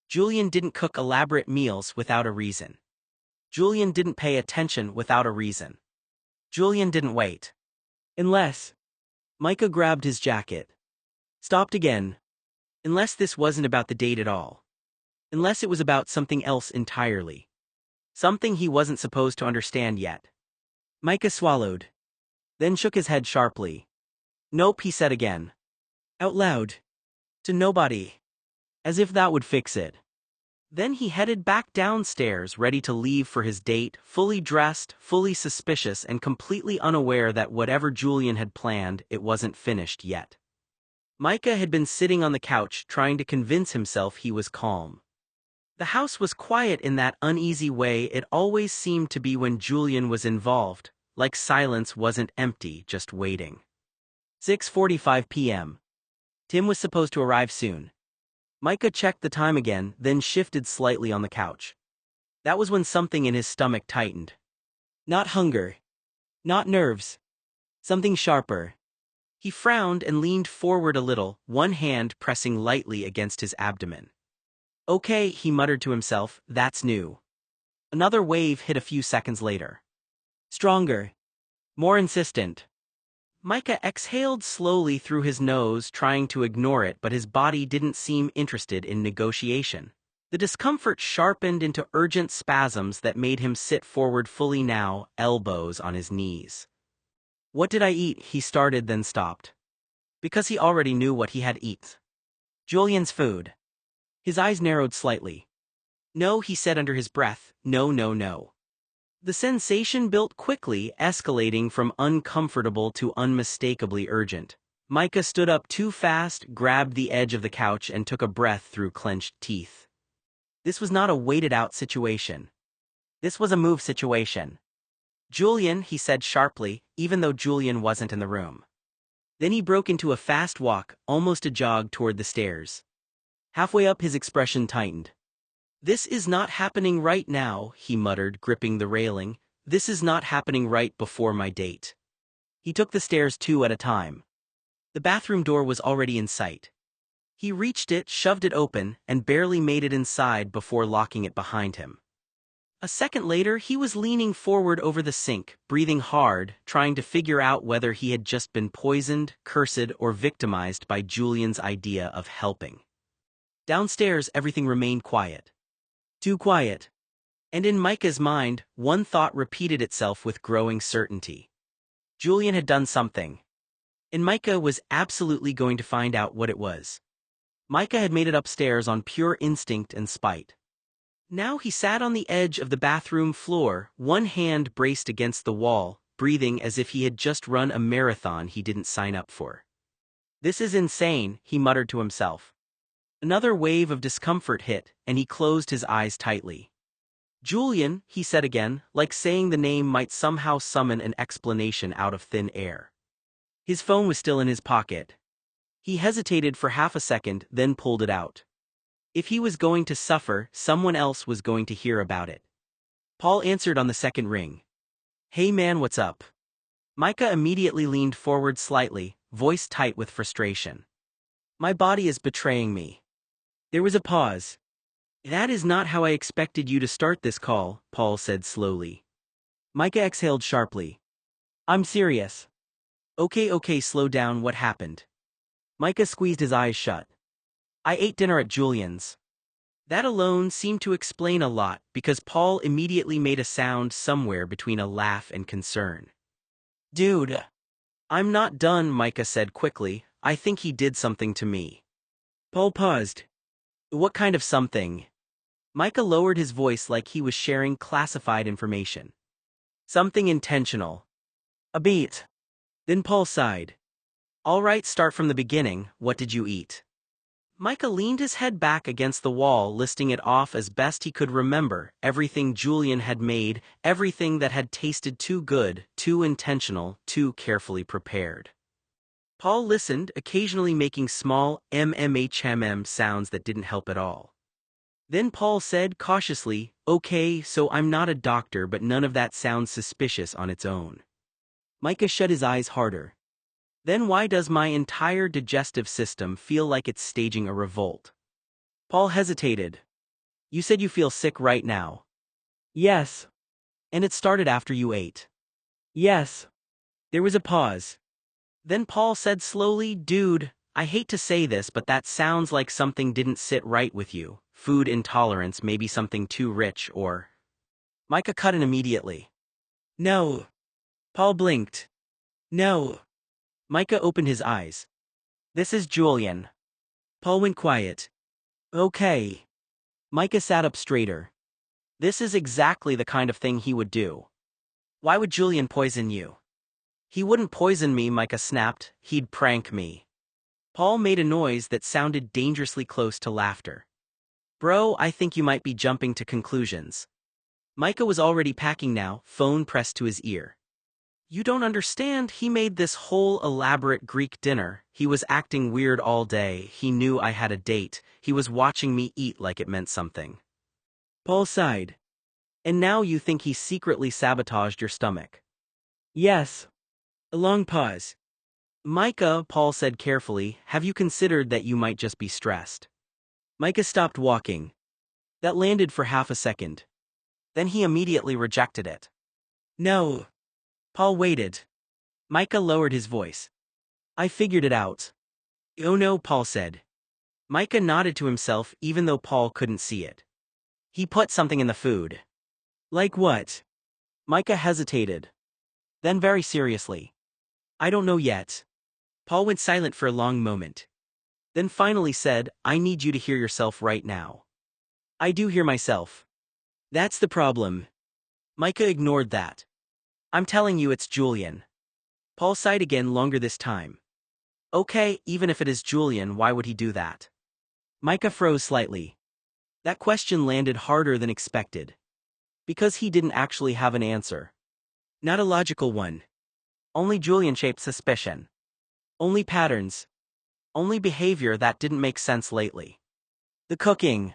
Julian didn't cook elaborate meals without a reason. Julian didn't pay attention without a reason. Julian didn't wait. Unless. Micah grabbed his jacket. Stopped again. Unless this wasn't about the date at all. Unless it was about something else entirely. Something he wasn't supposed to understand yet. Micah swallowed. Then shook his head sharply. Nope, he said again. Out loud. To nobody. As if that would fix it. Then he headed back downstairs, ready to leave for his date, fully dressed, fully suspicious, and completely unaware that whatever Julian had planned, it wasn't finished yet. Micah had been sitting on the couch trying to convince himself he was calm. The house was quiet in that uneasy way it always seemed to be when Julian was involved, like silence wasn't empty, just waiting. 6:45 p.m. Tim was supposed to arrive soon. Micah checked the time again, then shifted slightly on the couch. That was when something in his stomach tightened. Not hunger. Not nerves. Something sharper. He frowned and leaned forward a little, one hand pressing lightly against his abdomen. Okay, he muttered to himself, that's new. Another wave hit a few seconds later. Stronger. More insistent. Micah exhaled slowly through his nose, trying to ignore it, but his body didn't seem interested in negotiation. The discomfort sharpened into urgent spasms that made him sit forward fully now, elbows on his knees. What did I eat? He started, then stopped. Because he already knew what he had eaten. Julian's food. His eyes narrowed slightly. No, he said under his breath, no, no, no. The sensation built quickly, escalating from uncomfortable to unmistakably urgent. Micah stood up too fast, grabbed the edge of the couch, and took a breath through clenched teeth. This was not a waited-out situation. This was a move situation. Julian, he said sharply, even though Julian wasn't in the room. Then he broke into a fast walk, almost a jog toward the stairs. Halfway up, his expression tightened. This is not happening right now, he muttered, gripping the railing. This is not happening right before my date. He took the stairs two at a time. The bathroom door was already in sight. He reached it, shoved it open, and barely made it inside before locking it behind him. A second later, he was leaning forward over the sink, breathing hard, trying to figure out whether he had just been poisoned, cursed, or victimized by Julian's idea of helping. Downstairs, everything remained quiet. Too quiet. And in Micah's mind, one thought repeated itself with growing certainty. Julian had done something. And Micah was absolutely going to find out what it was. Micah had made it upstairs on pure instinct and spite. Now he sat on the edge of the bathroom floor, one hand braced against the wall, breathing as if he had just run a marathon he didn't sign up for. This is insane, he muttered to himself. Another wave of discomfort hit, and he closed his eyes tightly. Julian, he said again, like saying the name might somehow summon an explanation out of thin air. His phone was still in his pocket. He hesitated for half a second, then pulled it out. If he was going to suffer, someone else was going to hear about it. Paul answered on the second ring. Hey man, what's up? Micah immediately leaned forward slightly, voice tight with frustration. My body is betraying me. There was a pause. That is not how I expected you to start this call, Paul said slowly. Micah exhaled sharply. I'm serious. Okay, slow down, what happened? Micah squeezed his eyes shut. I ate dinner at Julian's. That alone seemed to explain a lot, because Paul immediately made a sound somewhere between a laugh and concern. Dude. I'm not done, Micah said quickly. I think he did something to me. Paul paused. What kind of something? Micah lowered his voice like he was sharing classified information. Something intentional. A beat. Then Paul sighed. All right, start from the beginning. What did you eat? Micah leaned his head back against the wall, listing it off as best he could remember, everything Julian had made, everything that had tasted too good, too intentional, too carefully prepared. Paul listened, occasionally making small mmhm sounds that didn't help at all. Then Paul said cautiously, okay, so I'm not a doctor, but none of that sounds suspicious on its own. Micah shut his eyes harder. Then why does my entire digestive system feel like it's staging a revolt? Paul hesitated. You said you feel sick right now. Yes. And it started after you ate. Yes. There was a pause. Then Paul said slowly, Dude, I hate to say this, but that sounds like something didn't sit right with you. Food intolerance, maybe something too rich, or... Micah cut in immediately. No. Paul blinked. No. Micah opened his eyes. This is Julian. Paul went quiet. Okay. Micah sat up straighter. This is exactly the kind of thing he would do. Why would Julian poison you? He wouldn't poison me, Micah snapped. He'd prank me. Paul made a noise that sounded dangerously close to laughter. Bro, I think you might be jumping to conclusions. Micah was already packing now, phone pressed to his ear. You don't understand, he made this whole elaborate Greek dinner. He was acting weird all day, he knew I had a date, he was watching me eat like it meant something. Paul sighed. And now you think he secretly sabotaged your stomach? Yes. A long pause. Micah, Paul said carefully, have you considered that you might just be stressed? Micah stopped walking. That landed for half a second. Then he immediately rejected it. No. Paul waited. Micah lowered his voice. I figured it out. Oh no, Paul said. Micah nodded to himself even though Paul couldn't see it. He put something in the food. Like what? Micah hesitated. Then very seriously. I don't know yet. Paul went silent for a long moment. Then finally said, I need you to hear yourself right now. I do hear myself. That's the problem. Micah ignored that. I'm telling you it's Julian. Paul sighed again, longer this time. Okay, even if it is Julian, why would he do that? Micah froze slightly. That question landed harder than expected. Because he didn't actually have an answer. Not a logical one. Only Julian-shaped suspicion. Only patterns. Only behavior that didn't make sense lately. The cooking.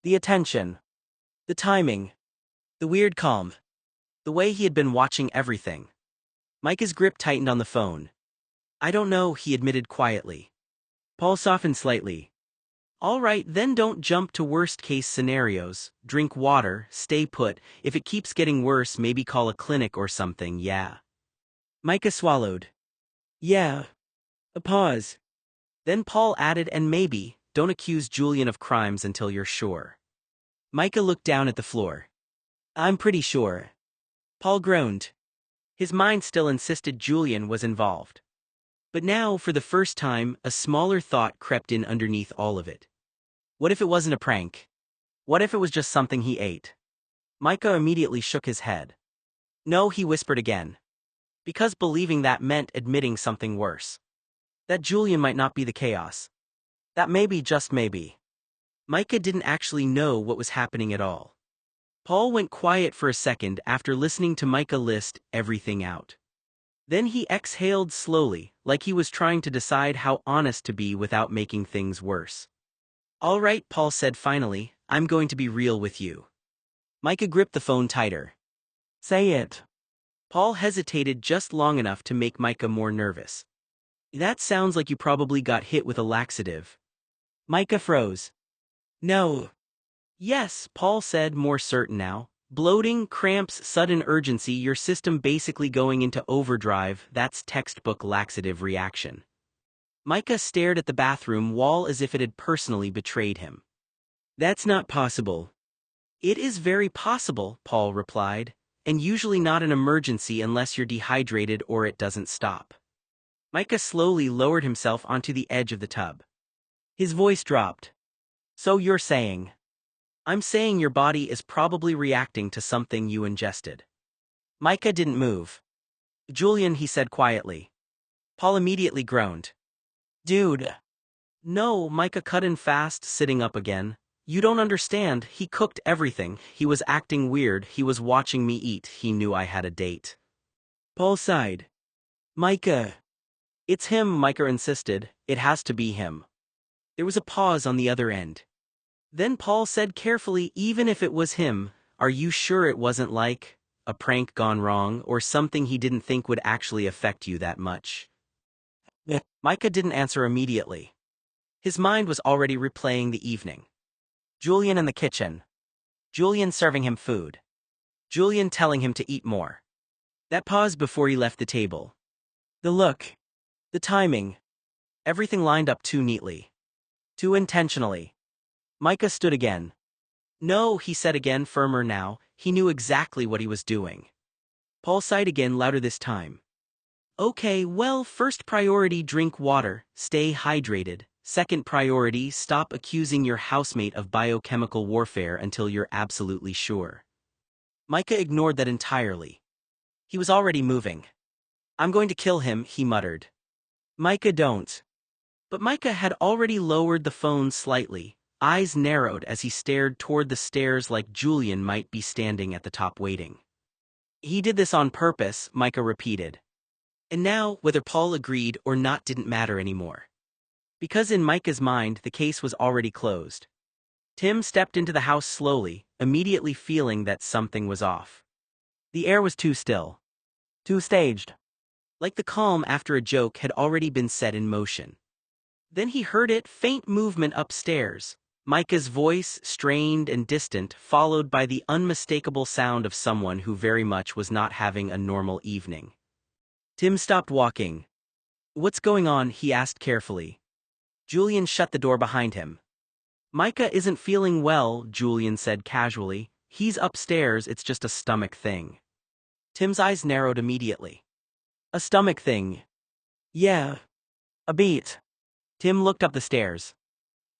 The attention. The timing. The weird calm. The way he had been watching everything. Micah's grip tightened on the phone. I don't know, he admitted quietly. Paul softened slightly. All right, then don't jump to worst-case scenarios. Drink water, stay put. If it keeps getting worse, maybe call a clinic or something, yeah. Micah swallowed. Yeah. A pause. Then Paul added, and maybe, don't accuse Julian of crimes until you're sure. Micah looked down at the floor. I'm pretty sure. Paul groaned. His mind still insisted Julian was involved. But now, for the first time, a smaller thought crept in underneath all of it. What if it wasn't a prank? What if it was just something he ate? Micah immediately shook his head. No, he whispered again. Because believing that meant admitting something worse. That Julian might not be the chaos. That maybe, just maybe. Micah didn't actually know what was happening at all. Paul went quiet for a second after listening to Micah list everything out. Then he exhaled slowly, like he was trying to decide how honest to be without making things worse. All right, Paul said finally, I'm going to be real with you. Micah gripped the phone tighter. Say it. Paul hesitated just long enough to make Micah more nervous. That sounds like you probably got hit with a laxative. Micah froze. No. Yes, Paul said, more certain now. Bloating, cramps, sudden urgency, your system basically going into overdrive, that's textbook laxative reaction. Micah stared at the bathroom wall as if it had personally betrayed him. That's not possible. It is very possible, Paul replied, and usually not an emergency unless you're dehydrated or it doesn't stop. Micah slowly lowered himself onto the edge of the tub. His voice dropped. So you're saying... I'm saying your body is probably reacting to something you ingested. Micah didn't move. Julian, he said quietly. Paul immediately groaned. Dude. No, Micah cut in fast, sitting up again. You don't understand, he cooked everything, he was acting weird, he was watching me eat, he knew I had a date. Paul sighed. Micah. It's him, Micah insisted, it has to be him. There was a pause on the other end. Then Paul said carefully, even if it was him, are you sure it wasn't like a prank gone wrong or something he didn't think would actually affect you that much? Micah didn't answer immediately. His mind was already replaying the evening. Julian in the kitchen. Julian serving him food. Julian telling him to eat more. That pause before he left the table. The look. The timing. Everything lined up too neatly. Too intentionally. Micah stood again. No, he said again, firmer now. He knew exactly what he was doing. Paul sighed again, louder this time. Okay, well, first priority, drink water, stay hydrated. Second priority, stop accusing your housemate of biochemical warfare until you're absolutely sure. Micah ignored that entirely. He was already moving. I'm going to kill him, he muttered. Micah, don't. But Micah had already lowered the phone slightly, eyes narrowed as he stared toward the stairs like Julian might be standing at the top waiting. He did this on purpose, Micah repeated. And now, whether Paul agreed or not didn't matter anymore. Because in Micah's mind, the case was already closed. Tim stepped into the house slowly, immediately feeling that something was off. The air was too still. Too staged. Like the calm after a joke had already been set in motion. Then he heard it, faint movement upstairs. Micah's voice, strained and distant, followed by the unmistakable sound of someone who very much was not having a normal evening. Tim stopped walking. What's going on? He asked carefully. Julian shut the door behind him. Micah isn't feeling well, Julian said casually. He's upstairs, it's just a stomach thing. Tim's eyes narrowed immediately. A stomach thing? Yeah. A beat. Tim looked up the stairs.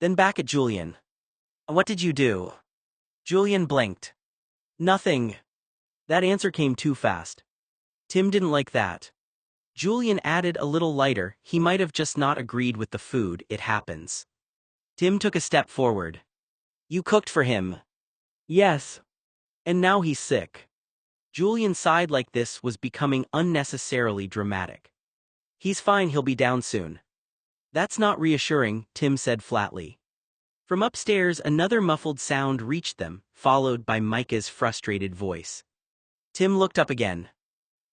Then back at Julian. What did you do? Julian blinked. Nothing. That answer came too fast. Tim didn't like that. Julian added a little lighter, he might have just not agreed with the food, it happens. Tim took a step forward. You cooked for him? Yes. And now he's sick. Julian sighed like this was becoming unnecessarily dramatic. He's fine, he'll be down soon. That's not reassuring, Tim said flatly. From upstairs another muffled sound reached them, followed by Micah's frustrated voice. Tim looked up again.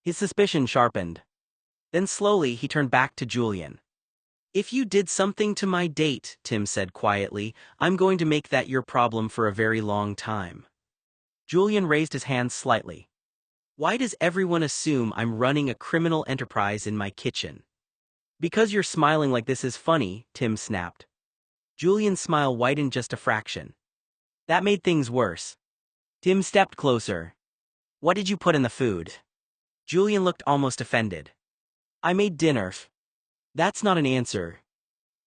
His suspicion sharpened. Then slowly he turned back to Julian. If you did something to my date, Tim said quietly, I'm going to make that your problem for a very long time. Julian raised his hands slightly. Why does everyone assume I'm running a criminal enterprise in my kitchen? Because you're smiling like this is funny, Tim snapped. Julian's smile widened just a fraction. That made things worse. Tim stepped closer. What did you put in the food? Julian looked almost offended. I made dinner. That's not an answer.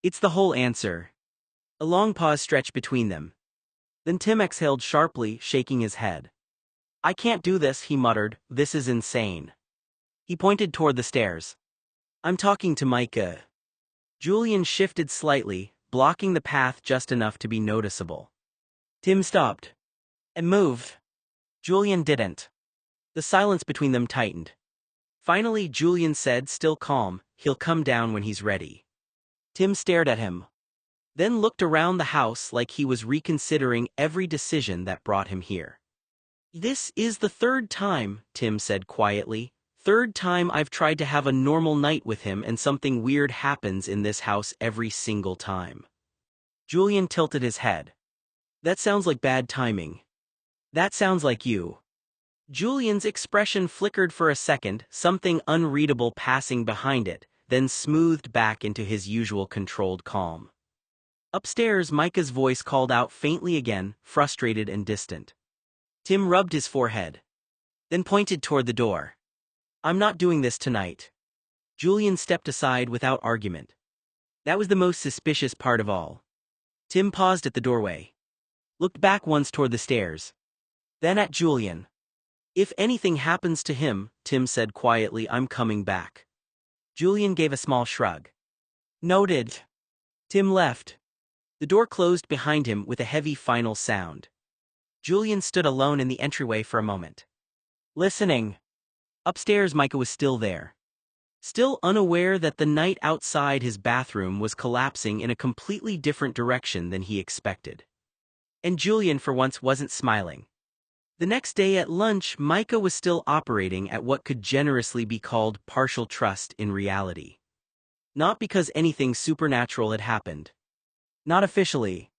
It's the whole answer. A long pause stretched between them. Then Tim exhaled sharply, shaking his head. I can't do this, he muttered, this is insane. He pointed toward the stairs. I'm talking to Micah. Julian shifted slightly, blocking the path just enough to be noticeable. Tim stopped. And moved. Julian didn't. The silence between them tightened. Finally, Julian said, still calm, he'll come down when he's ready. Tim stared at him. Then looked around the house like he was reconsidering every decision that brought him here. This is the third time, Tim said quietly. Third time I've tried to have a normal night with him and something weird happens in this house every single time. Julian tilted his head. That sounds like bad timing. That sounds like you. Julian's expression flickered for a second, something unreadable passing behind it, then smoothed back into his usual controlled calm. Upstairs, Micah's voice called out faintly again, frustrated and distant. Tim rubbed his forehead. Then pointed toward the door. I'm not doing this tonight. Julian stepped aside without argument. That was the most suspicious part of all. Tim paused at the doorway. Looked back once toward the stairs. Then at Julian. If anything happens to him, Tim said quietly, I'm coming back. Julian gave a small shrug. Noted. Tim left. The door closed behind him with a heavy final sound. Julian stood alone in the entryway for a moment. Listening. Upstairs, Micah was still there. Still unaware that the night outside his bathroom was collapsing in a completely different direction than he expected. And Julian for once wasn't smiling. The next day at lunch, Micah was still operating at what could generously be called partial trust in reality. Not because anything supernatural had happened. Not officially.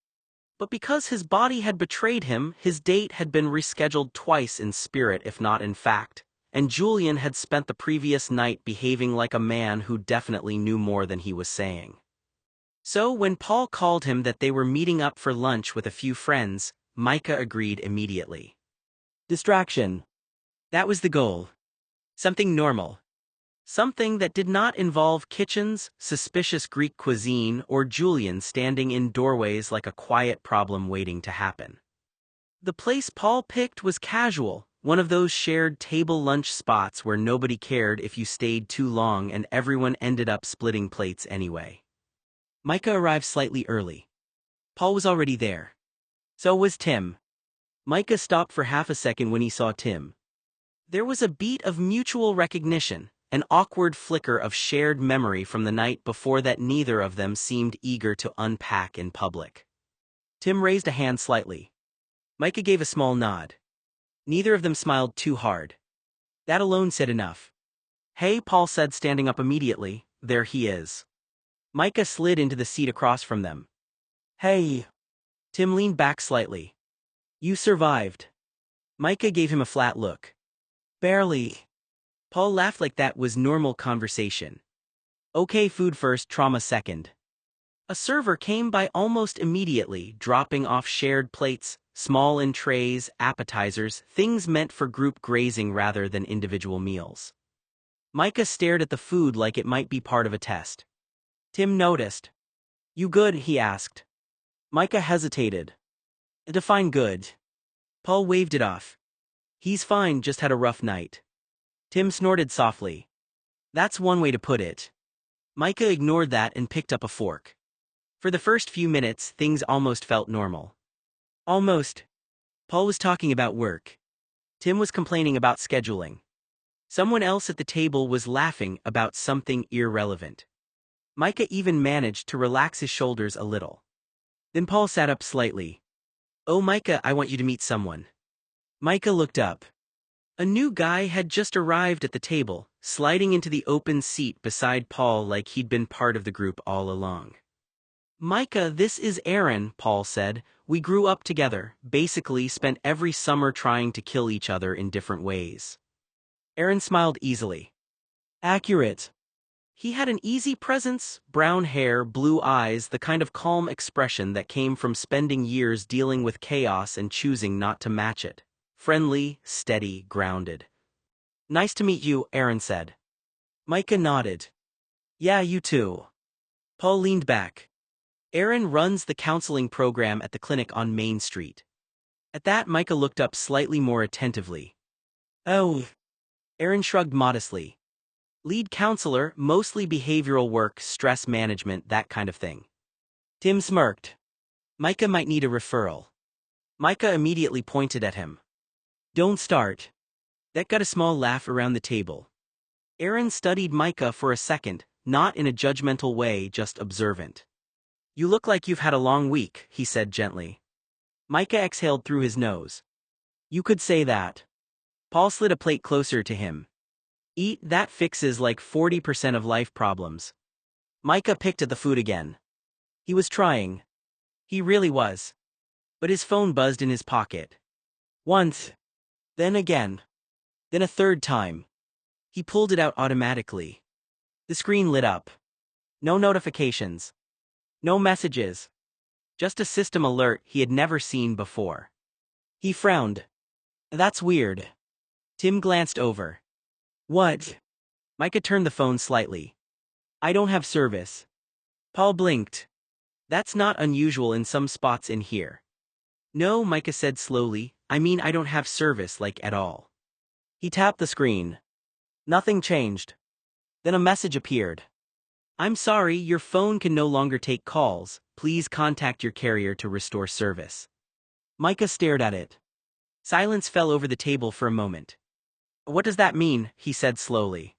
But because his body had betrayed him, his date had been rescheduled twice in spirit if not in fact, and Julian had spent the previous night behaving like a man who definitely knew more than he was saying. So when Paul called him that they were meeting up for lunch with a few friends, Micah agreed immediately. Distraction. That was the goal. Something normal. Something that did not involve kitchens, suspicious Greek cuisine, or Julian standing in doorways like a quiet problem waiting to happen. The place Paul picked was casual, one of those shared table lunch spots where nobody cared if you stayed too long and everyone ended up splitting plates anyway. Micah arrived slightly early. Paul was already there. So was Tim. Micah stopped for half a second when he saw Tim. There was a beat of mutual recognition, an awkward flicker of shared memory from the night before that neither of them seemed eager to unpack in public. Tim raised a hand slightly. Micah gave a small nod. Neither of them smiled too hard. That alone said enough. "Hey," Paul said, standing up immediately, "there he is." Micah slid into the seat across from them. "Hey." Tim leaned back slightly. "You survived." Micah gave him a flat look. "Barely." Paul laughed like that was normal conversation. "Okay, food first, trauma second." A server came by almost immediately, dropping off shared plates, small in trays, appetizers, things meant for group grazing rather than individual meals. Micah stared at the food like it might be part of a test. Tim noticed. "You good?" he asked. Micah hesitated. "Define good." Paul waved it off. "He's fine, just had a rough night." Tim snorted softly. "That's one way to put it." Micah ignored that and picked up a fork. For the first few minutes, things almost felt normal. Almost. Paul was talking about work. Tim was complaining about scheduling. Someone else at the table was laughing about something irrelevant. Micah even managed to relax his shoulders a little. Then Paul sat up slightly. "Oh, Micah, I want you to meet someone." Micah looked up. A new guy had just arrived at the table, sliding into the open seat beside Paul like he'd been part of the group all along. "Micah, this is Aaron," Paul said. "We grew up together, basically spent every summer trying to kill each other in different ways." Aaron smiled easily. "Accurate." He had an easy presence, brown hair, blue eyes, the kind of calm expression that came from spending years dealing with chaos and choosing not to match it. Friendly, steady, grounded. "Nice to meet you," Aaron said. Micah nodded. "Yeah, you too." Paul leaned back. "Aaron runs the counseling program at the clinic on Main Street." At that, Micah looked up slightly more attentively. "Oh." Aaron shrugged modestly. "Lead counselor, mostly behavioral work, stress management, that kind of thing." Tim smirked. "Micah might need a referral." Micah immediately pointed at him. "Don't start." That got a small laugh around the table. Aaron studied Micah for a second, not in a judgmental way, just observant. "You look like you've had a long week," he said gently. Micah exhaled through his nose. "You could say that." Paul slid a plate closer to him. "Eat, that fixes like 40% of life problems." Micah picked at the food again. He was trying. He really was. But his phone buzzed in his pocket. Once. Then again. Then a third time. He pulled it out automatically. The screen lit up. No notifications. No messages. Just a system alert he had never seen before. He frowned. "That's weird." Tim glanced over. "What?" Micah turned the phone slightly. "I don't have service." Paul blinked. "That's not unusual in some spots in here." "No," Micah said slowly, "I mean I don't have service, like at all." He tapped the screen. Nothing changed. Then a message appeared. "I'm sorry, your phone can no longer take calls. Please contact your carrier to restore service." Micah stared at it. Silence fell over the table for a moment. "What does that mean?" he said slowly.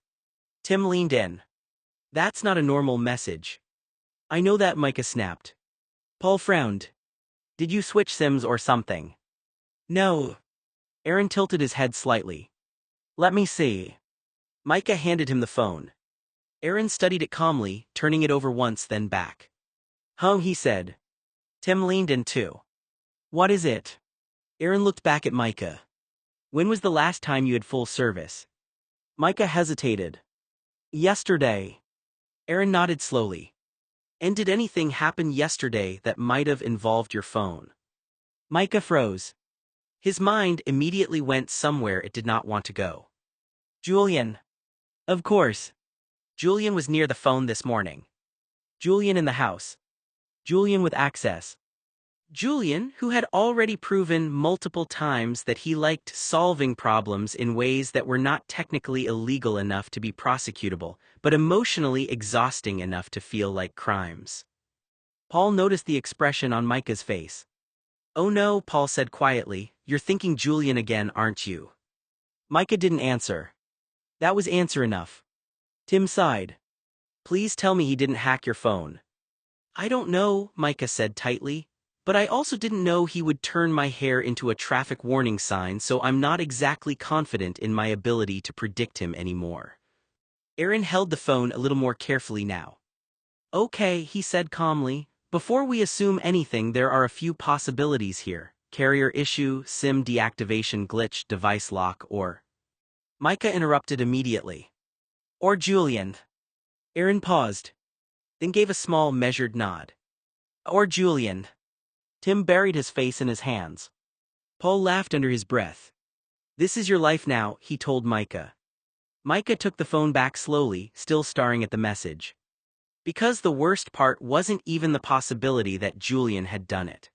Tim leaned in. "That's not a normal message." "I know that," Micah snapped. Paul frowned. "Did you switch SIMs or something?" "No." Aaron tilted his head slightly. "Let me see." Micah handed him the phone. Aaron studied it calmly, turning it over once then back. "Huh," he said. Tim leaned in too. What is it? Aaron looked back at Micah. When was the last time you had full service? Micah hesitated. Yesterday. Aaron nodded slowly. And did anything happen yesterday that might have involved your phone? Micah froze. His mind immediately went somewhere it did not want to go. Julian. Of course. Julian was near the phone this morning. Julian in the house. Julian with access. Julian, who had already proven multiple times that he liked solving problems in ways that were not technically illegal enough to be prosecutable, but emotionally exhausting enough to feel like crimes. Paul noticed the expression on Micah's face. Oh no, Paul said quietly, you're thinking Julian again, aren't you? Micah didn't answer. That was answer enough. Tim sighed. Please tell me he didn't hack your phone. I don't know, Micah said tightly. But I also didn't know he would turn my hair into a traffic warning sign, so I'm not exactly confident in my ability to predict him anymore. Aaron held the phone a little more carefully now. Okay, he said calmly. Before we assume anything, there are a few possibilities here. Carrier issue, SIM deactivation glitch, device lock, or... Micah interrupted immediately. Or Julian. Aaron paused, then gave a small measured nod. Or Julian. Tim buried his face in his hands. Paul laughed under his breath. This is your life now, he told Micah. Micah took the phone back slowly, still staring at the message. Because the worst part wasn't even the possibility that Julian had done it.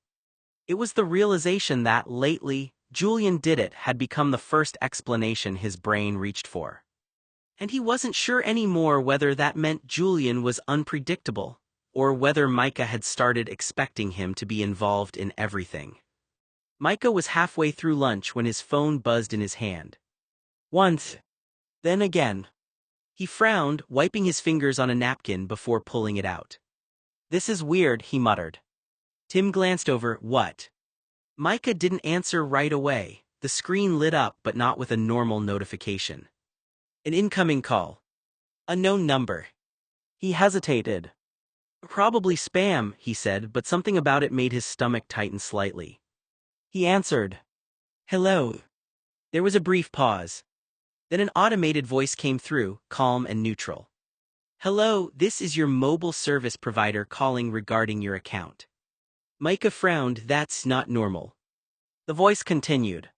It was the realization that, lately, Julian did it had become the first explanation his brain reached for. And he wasn't sure anymore whether that meant Julian was unpredictable, or whether Micah had started expecting him to be involved in everything. Micah was halfway through lunch when his phone buzzed in his hand. Once. Then again. He frowned, wiping his fingers on a napkin before pulling it out. This is weird, he muttered. Tim glanced over. What? Micah didn't answer right away. The screen lit up, but not with a normal notification. An incoming call. Unknown number. He hesitated. Probably spam, he said, but something about it made his stomach tighten slightly. He answered. Hello. There was a brief pause. Then an automated voice came through, calm and neutral. Hello, this is your mobile service provider calling regarding your account. Micah frowned. That's not normal. The voice continued.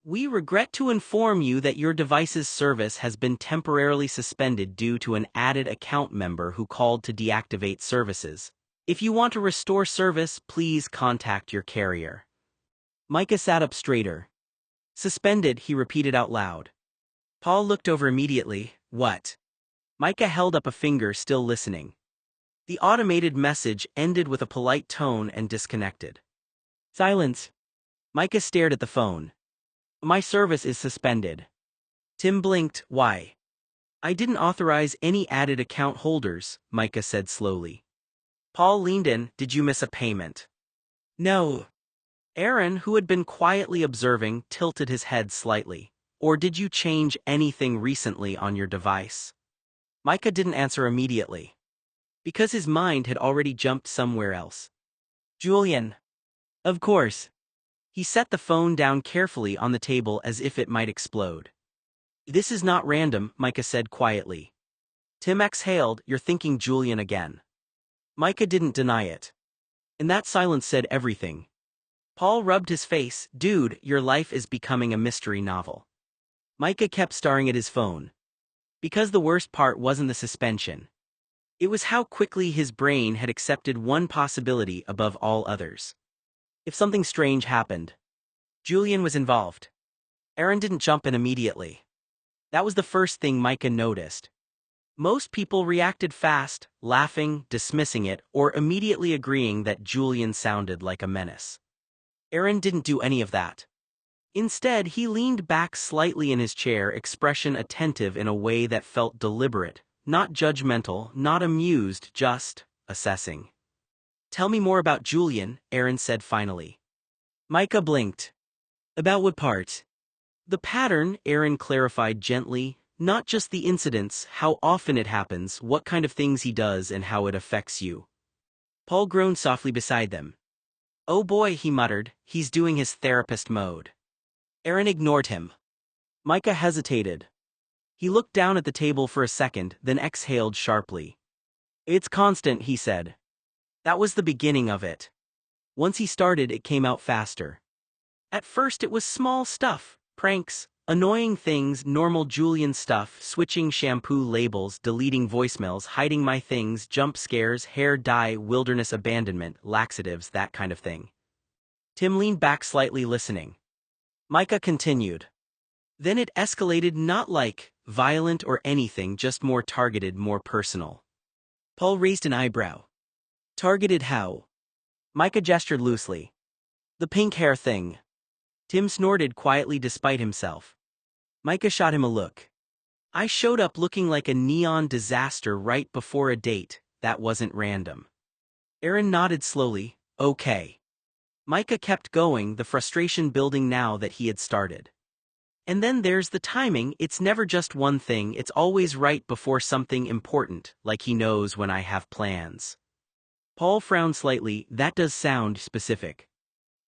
We regret to inform you that your device's service has been temporarily suspended due to an added account member who called to deactivate services. If you want to restore service, please contact your carrier. Micah sat up straighter. Suspended, he repeated out loud. Paul looked over immediately. What? Micah held up a finger, still listening. The automated message ended with a polite tone and disconnected. Silence. Micah stared at the phone. My service is suspended. Tim blinked. Why? I didn't authorize any added account holders, Micah said slowly. Paul leaned in. Did you miss a payment? No. Aaron, who had been quietly observing, tilted his head slightly. Or did you change anything recently on your device? Micah didn't answer immediately. Because his mind had already jumped somewhere else. Julian. Of course. He set the phone down carefully on the table as if it might explode. This is not random, Micah said quietly. Tim exhaled. You're thinking Julian again. Micah didn't deny it. And that silence said everything. Paul rubbed his face. Dude, your life is becoming a mystery novel. Micah kept staring at his phone. Because the worst part wasn't the suspension. It was how quickly his brain had accepted one possibility above all others. If something strange happened, Julian was involved. Aaron didn't jump in immediately. That was the first thing Micah noticed. Most people reacted fast, laughing, dismissing it, or immediately agreeing that Julian sounded like a menace. Aaron didn't do any of that. Instead, he leaned back slightly in his chair, expression attentive in a way that felt deliberate, not judgmental, not amused, just assessing. Tell me more about Julian, Aaron said finally. Micah blinked. About what part? The pattern, Aaron clarified gently, not just the incidents, how often it happens, what kind of things he does and how it affects you. Paul groaned softly beside them. Oh boy, he muttered, he's doing his therapist mode. Aaron ignored him. Micah hesitated. He looked down at the table for a second, then exhaled sharply. It's constant, he said. That was the beginning of it. Once he started, it came out faster. At first it was small stuff, pranks, annoying things, normal Julian stuff, switching shampoo labels, deleting voicemails, hiding my things, jump scares, hair dye, wilderness abandonment, laxatives, that kind of thing. Tim leaned back slightly, listening. Micah continued. Then it escalated, not like violent or anything, just more targeted, more personal. Paul raised an eyebrow. Targeted how? Micah gestured loosely. The pink hair thing. Tim snorted quietly despite himself. Micah shot him a look. I showed up looking like a neon disaster right before a date. That wasn't random. Aaron nodded slowly. Okay. Micah kept going, the frustration building now that he had started. And then there's the timing. It's never just one thing, it's always right before something important, like he knows when I have plans. Paul frowned slightly. That does sound specific.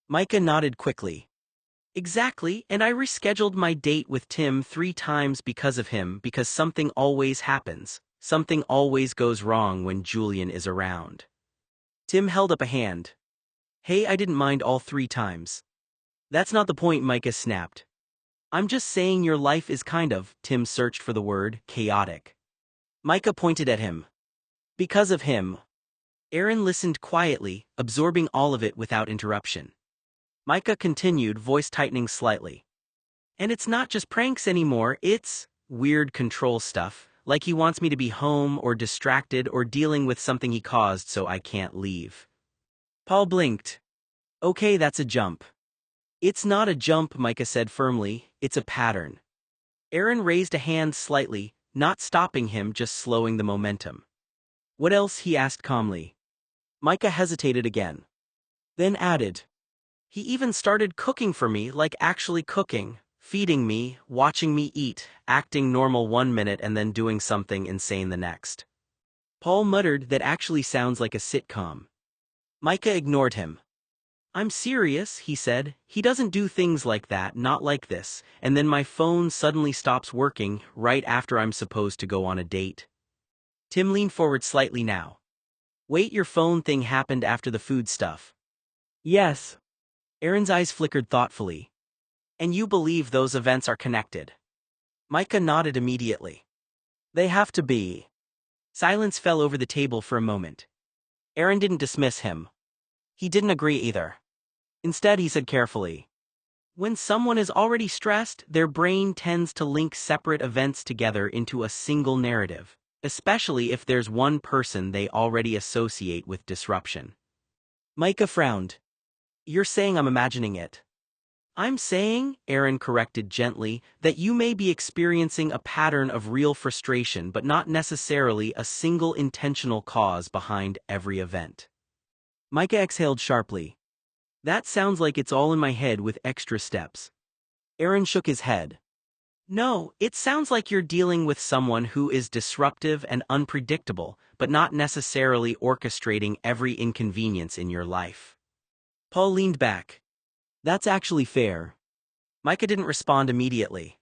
Micah nodded quickly. Exactly, and I rescheduled my date with Tim 3 times because of him, because something always happens. Something always goes wrong when Julian is around. Tim held up a hand. Hey, I didn't mind all 3 times. That's not the point, Micah snapped. I'm just saying your life is kind of, Tim searched for the word, chaotic. Micah pointed at him. Because of him. Aaron listened quietly, absorbing all of it without interruption. Micah continued, voice tightening slightly. And it's not just pranks anymore, it's weird control stuff, like he wants me to be home or distracted or dealing with something he caused so I can't leave. Paul blinked. Okay, that's a jump. It's not a jump, Micah said firmly, it's a pattern. Aaron raised a hand slightly, not stopping him, just slowing the momentum. What else? He asked calmly. Micah hesitated again. Then added. He even started cooking for me, like actually cooking, feeding me, watching me eat, acting normal 1 minute and then doing something insane the next. Paul muttered, that actually sounds like a sitcom. Micah ignored him. I'm serious, he said. He doesn't do things like that, not like this, and then my phone suddenly stops working right after I'm supposed to go on a date. Tim leaned forward slightly now. Wait, your phone thing happened after the food stuff? Yes. Aaron's eyes flickered thoughtfully. And you believe those events are connected? Micah nodded immediately. They have to be. Silence fell over the table for a moment. Aaron didn't dismiss him. He didn't agree either. Instead, he said carefully. When someone is already stressed, their brain tends to link separate events together into a single narrative, especially if there's one person they already associate with disruption. Micah frowned. You're saying I'm imagining it. I'm saying, Aaron corrected gently, that you may be experiencing a pattern of real frustration but not necessarily a single intentional cause behind every event. Micah exhaled sharply. That sounds like it's all in my head with extra steps. Aaron shook his head. No, it sounds like you're dealing with someone who is disruptive and unpredictable, but not necessarily orchestrating every inconvenience in your life. Paul leaned back. That's actually fair. Micah didn't respond immediately.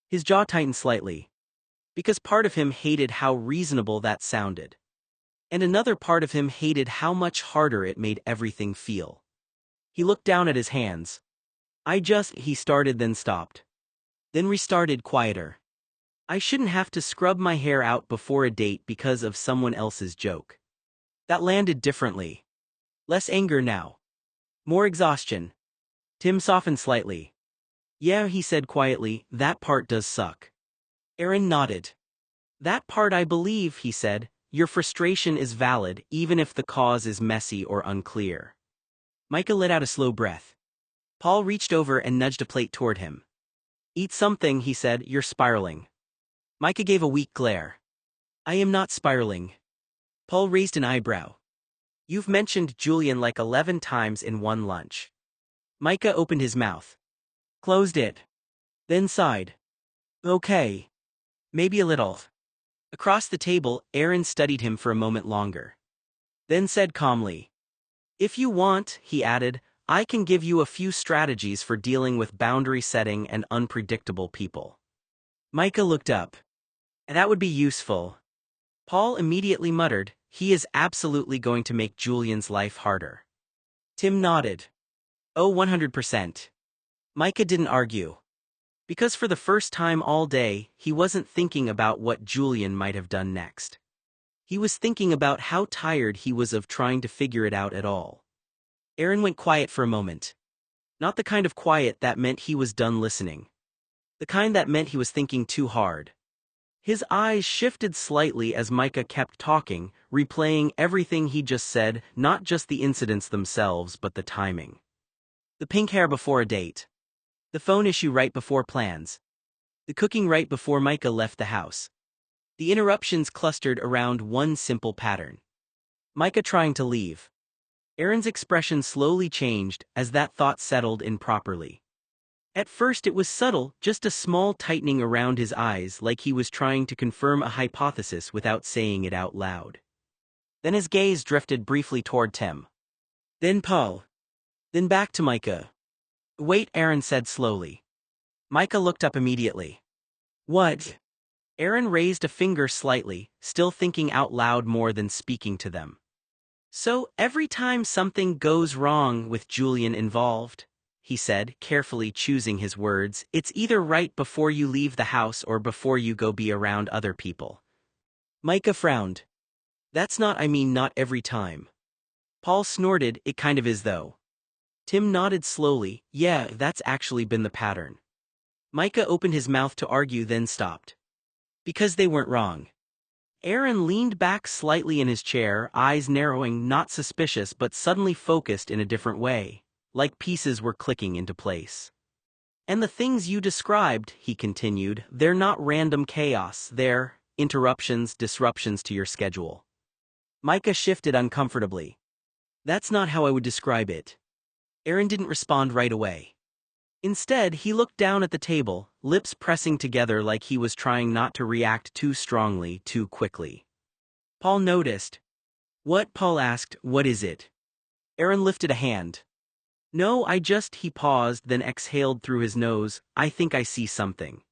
His jaw tightened slightly. Because part of him hated how reasonable that sounded. And another part of him hated how much harder it made everything feel. He looked down at his hands. He started, then stopped. Then restarted, quieter. I shouldn't have to scrub my hair out before a date because of someone else's joke. That landed differently. Less anger now. More exhaustion. Tim softened slightly. Yeah, he said quietly, that part does suck. Aaron nodded. That part I believe, he said. Your frustration is valid, even if the cause is messy or unclear. Micah let out a slow breath. Paul reached over and nudged a plate toward him. Eat something, he said, you're spiraling. Micah gave a weak glare. I am not spiraling. Paul raised an eyebrow. You've mentioned Julian like 11 times in one lunch. Micah opened his mouth. Closed it. Then sighed. Okay. Maybe a little. Across the table, Aaron studied him for a moment longer. Then said calmly. If you want, he added, I can give you a few strategies for dealing with boundary setting and unpredictable people. Micah looked up. That would be useful. Paul immediately muttered, he is absolutely going to make Julian's life harder. Tim nodded. Oh, 100%. Micah didn't argue. Because for the first time all day, he wasn't thinking about what Julian might have done next. He was thinking about how tired he was of trying to figure it out at all. Aaron went quiet for a moment. Not the kind of quiet that meant he was done listening. The kind that meant he was thinking too hard. His eyes shifted slightly as Micah kept talking, replaying everything he just said, not just the incidents themselves but the timing. The pink hair before a date. The phone issue right before plans. The cooking right before Micah left the house. The interruptions clustered around one simple pattern. Micah trying to leave. Aaron's expression slowly changed as that thought settled in properly. At first it was subtle, just a small tightening around his eyes like he was trying to confirm a hypothesis without saying it out loud. Then his gaze drifted briefly toward Tim. Then Paul. Then back to Micah. Wait, Aaron said slowly. Micah looked up immediately. What? Aaron raised a finger slightly, still thinking out loud more than speaking to them. So, every time something goes wrong with Julian involved, he said, carefully choosing his words, it's either right before you leave the house or before you go be around other people. Micah frowned. That's not, not every time. Paul snorted, it kind of is though. Tim nodded slowly, yeah, that's actually been the pattern. Micah opened his mouth to argue then stopped. Because they weren't wrong. Aaron leaned back slightly in his chair, eyes narrowing, not suspicious but suddenly focused in a different way. Like pieces were clicking into place. And the things you described, he continued, they're not random chaos, they're interruptions, disruptions to your schedule. Micah shifted uncomfortably. That's not how I would describe it. Aaron didn't respond right away. Instead, he looked down at the table, lips pressing together like he was trying not to react too strongly, too quickly. Paul noticed. What? Paul asked, what is it? Aaron lifted a hand. No, he paused, then exhaled through his nose, I think I see something.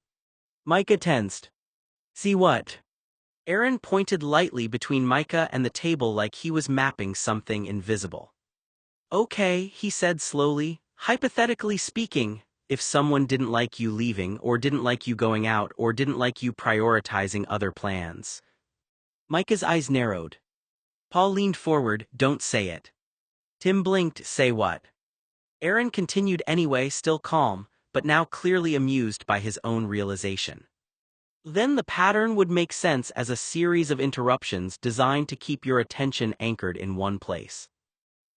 Micah tensed. See what? Aaron pointed lightly between Micah and the table like he was mapping something invisible. Okay, he said slowly, hypothetically speaking, if someone didn't like you leaving or didn't like you going out or didn't like you prioritizing other plans. Micah's eyes narrowed. Paul leaned forward, don't say it. Tim blinked, say what? Aaron continued anyway, still calm, but now clearly amused by his own realization. Then the pattern would make sense as a series of interruptions designed to keep your attention anchored in one place.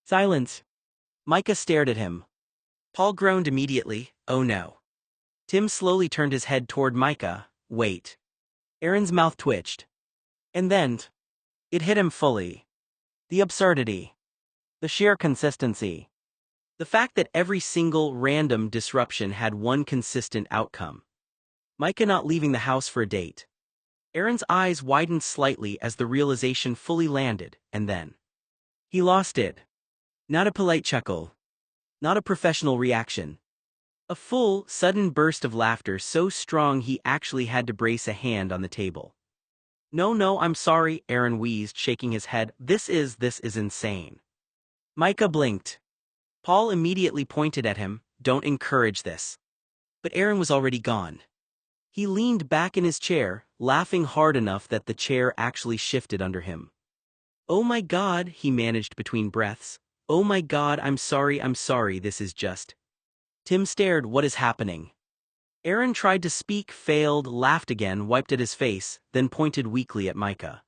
Silence. Micah stared at him. Paul groaned immediately, oh no. Tim slowly turned his head toward Micah, wait. Aaron's mouth twitched. And then, it hit him fully. The absurdity. The sheer consistency. The fact that every single random disruption had one consistent outcome. Micah not leaving the house for a date. Aaron's eyes widened slightly as the realization fully landed, and then he lost it. Not a polite chuckle. Not a professional reaction. A full, sudden burst of laughter so strong he actually had to brace a hand on the table. No, I'm sorry, Aaron wheezed, shaking his head. This is insane. Micah blinked. Paul immediately pointed at him, don't encourage this. But Aaron was already gone. He leaned back in his chair, laughing hard enough that the chair actually shifted under him. Oh my God, he managed between breaths. Oh my God, I'm sorry, this is just. Tim stared, what is happening? Aaron tried to speak, failed, laughed again, wiped at his face, then pointed weakly at Micah.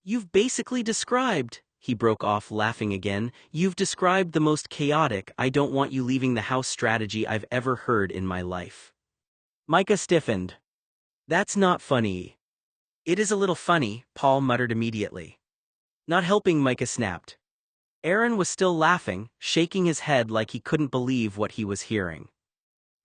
You've basically described, he broke off, laughing again, you've described the most chaotic, I don't want you leaving the house strategy I've ever heard in my life. Micah stiffened. That's not funny. It is a little funny, Paul muttered immediately. Not helping, Micah snapped. Aaron was still laughing, shaking his head like he couldn't believe what he was hearing.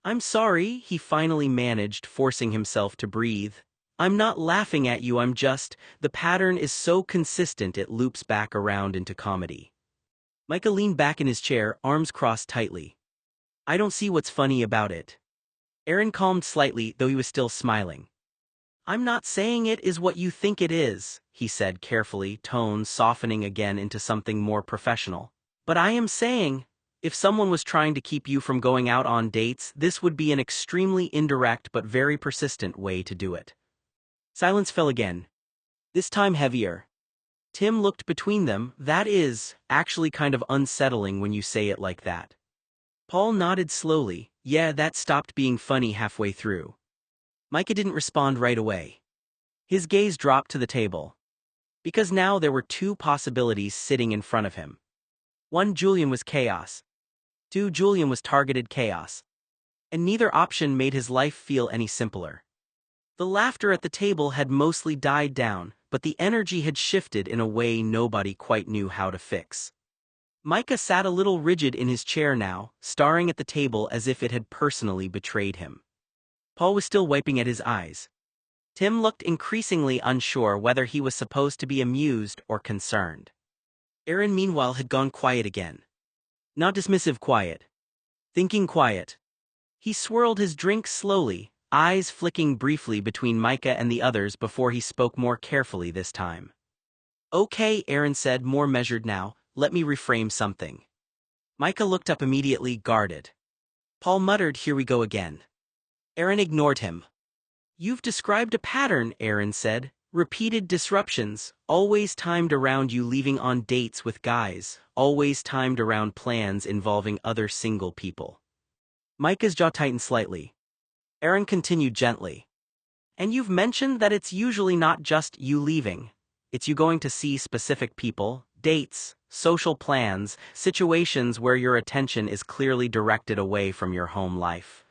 I'm sorry, he finally managed, forcing himself to breathe. I'm not laughing at you, the pattern is so consistent it loops back around into comedy. Micah leaned back in his chair, arms crossed tightly. I don't see what's funny about it. Aaron calmed slightly, though he was still smiling. I'm not saying it is what you think it is, he said carefully, tone softening again into something more professional. But I am saying, if someone was trying to keep you from going out on dates, this would be an extremely indirect but very persistent way to do it. Silence fell again. This time heavier. Tim looked between them. That is, actually kind of unsettling when you say it like that. Paul nodded slowly. Yeah, that stopped being funny halfway through. Micah didn't respond right away. His gaze dropped to the table. Because now there were two possibilities sitting in front of him. One, Julian was chaos. Two, Julian was targeted chaos. And neither option made his life feel any simpler. The laughter at the table had mostly died down, but the energy had shifted in a way nobody quite knew how to fix. Micah sat a little rigid in his chair now, staring at the table as if it had personally betrayed him. Paul was still wiping at his eyes. Tim looked increasingly unsure whether he was supposed to be amused or concerned. Aaron meanwhile had gone quiet again. Not dismissive quiet. Thinking quiet. He swirled his drink slowly, eyes flicking briefly between Micah and the others before he spoke more carefully this time. Okay, Aaron said, more measured now, let me reframe something. Micah looked up immediately, guarded. Paul muttered, here we go again. Aaron ignored him. You've described a pattern, Aaron said. Repeated disruptions, always timed around you leaving on dates with guys, always timed around plans involving other single people. Micah's jaw tightened slightly. Aaron continued gently. And you've mentioned that it's usually not just you leaving. It's you going to see specific people, dates, social plans, situations where your attention is clearly directed away from your home life.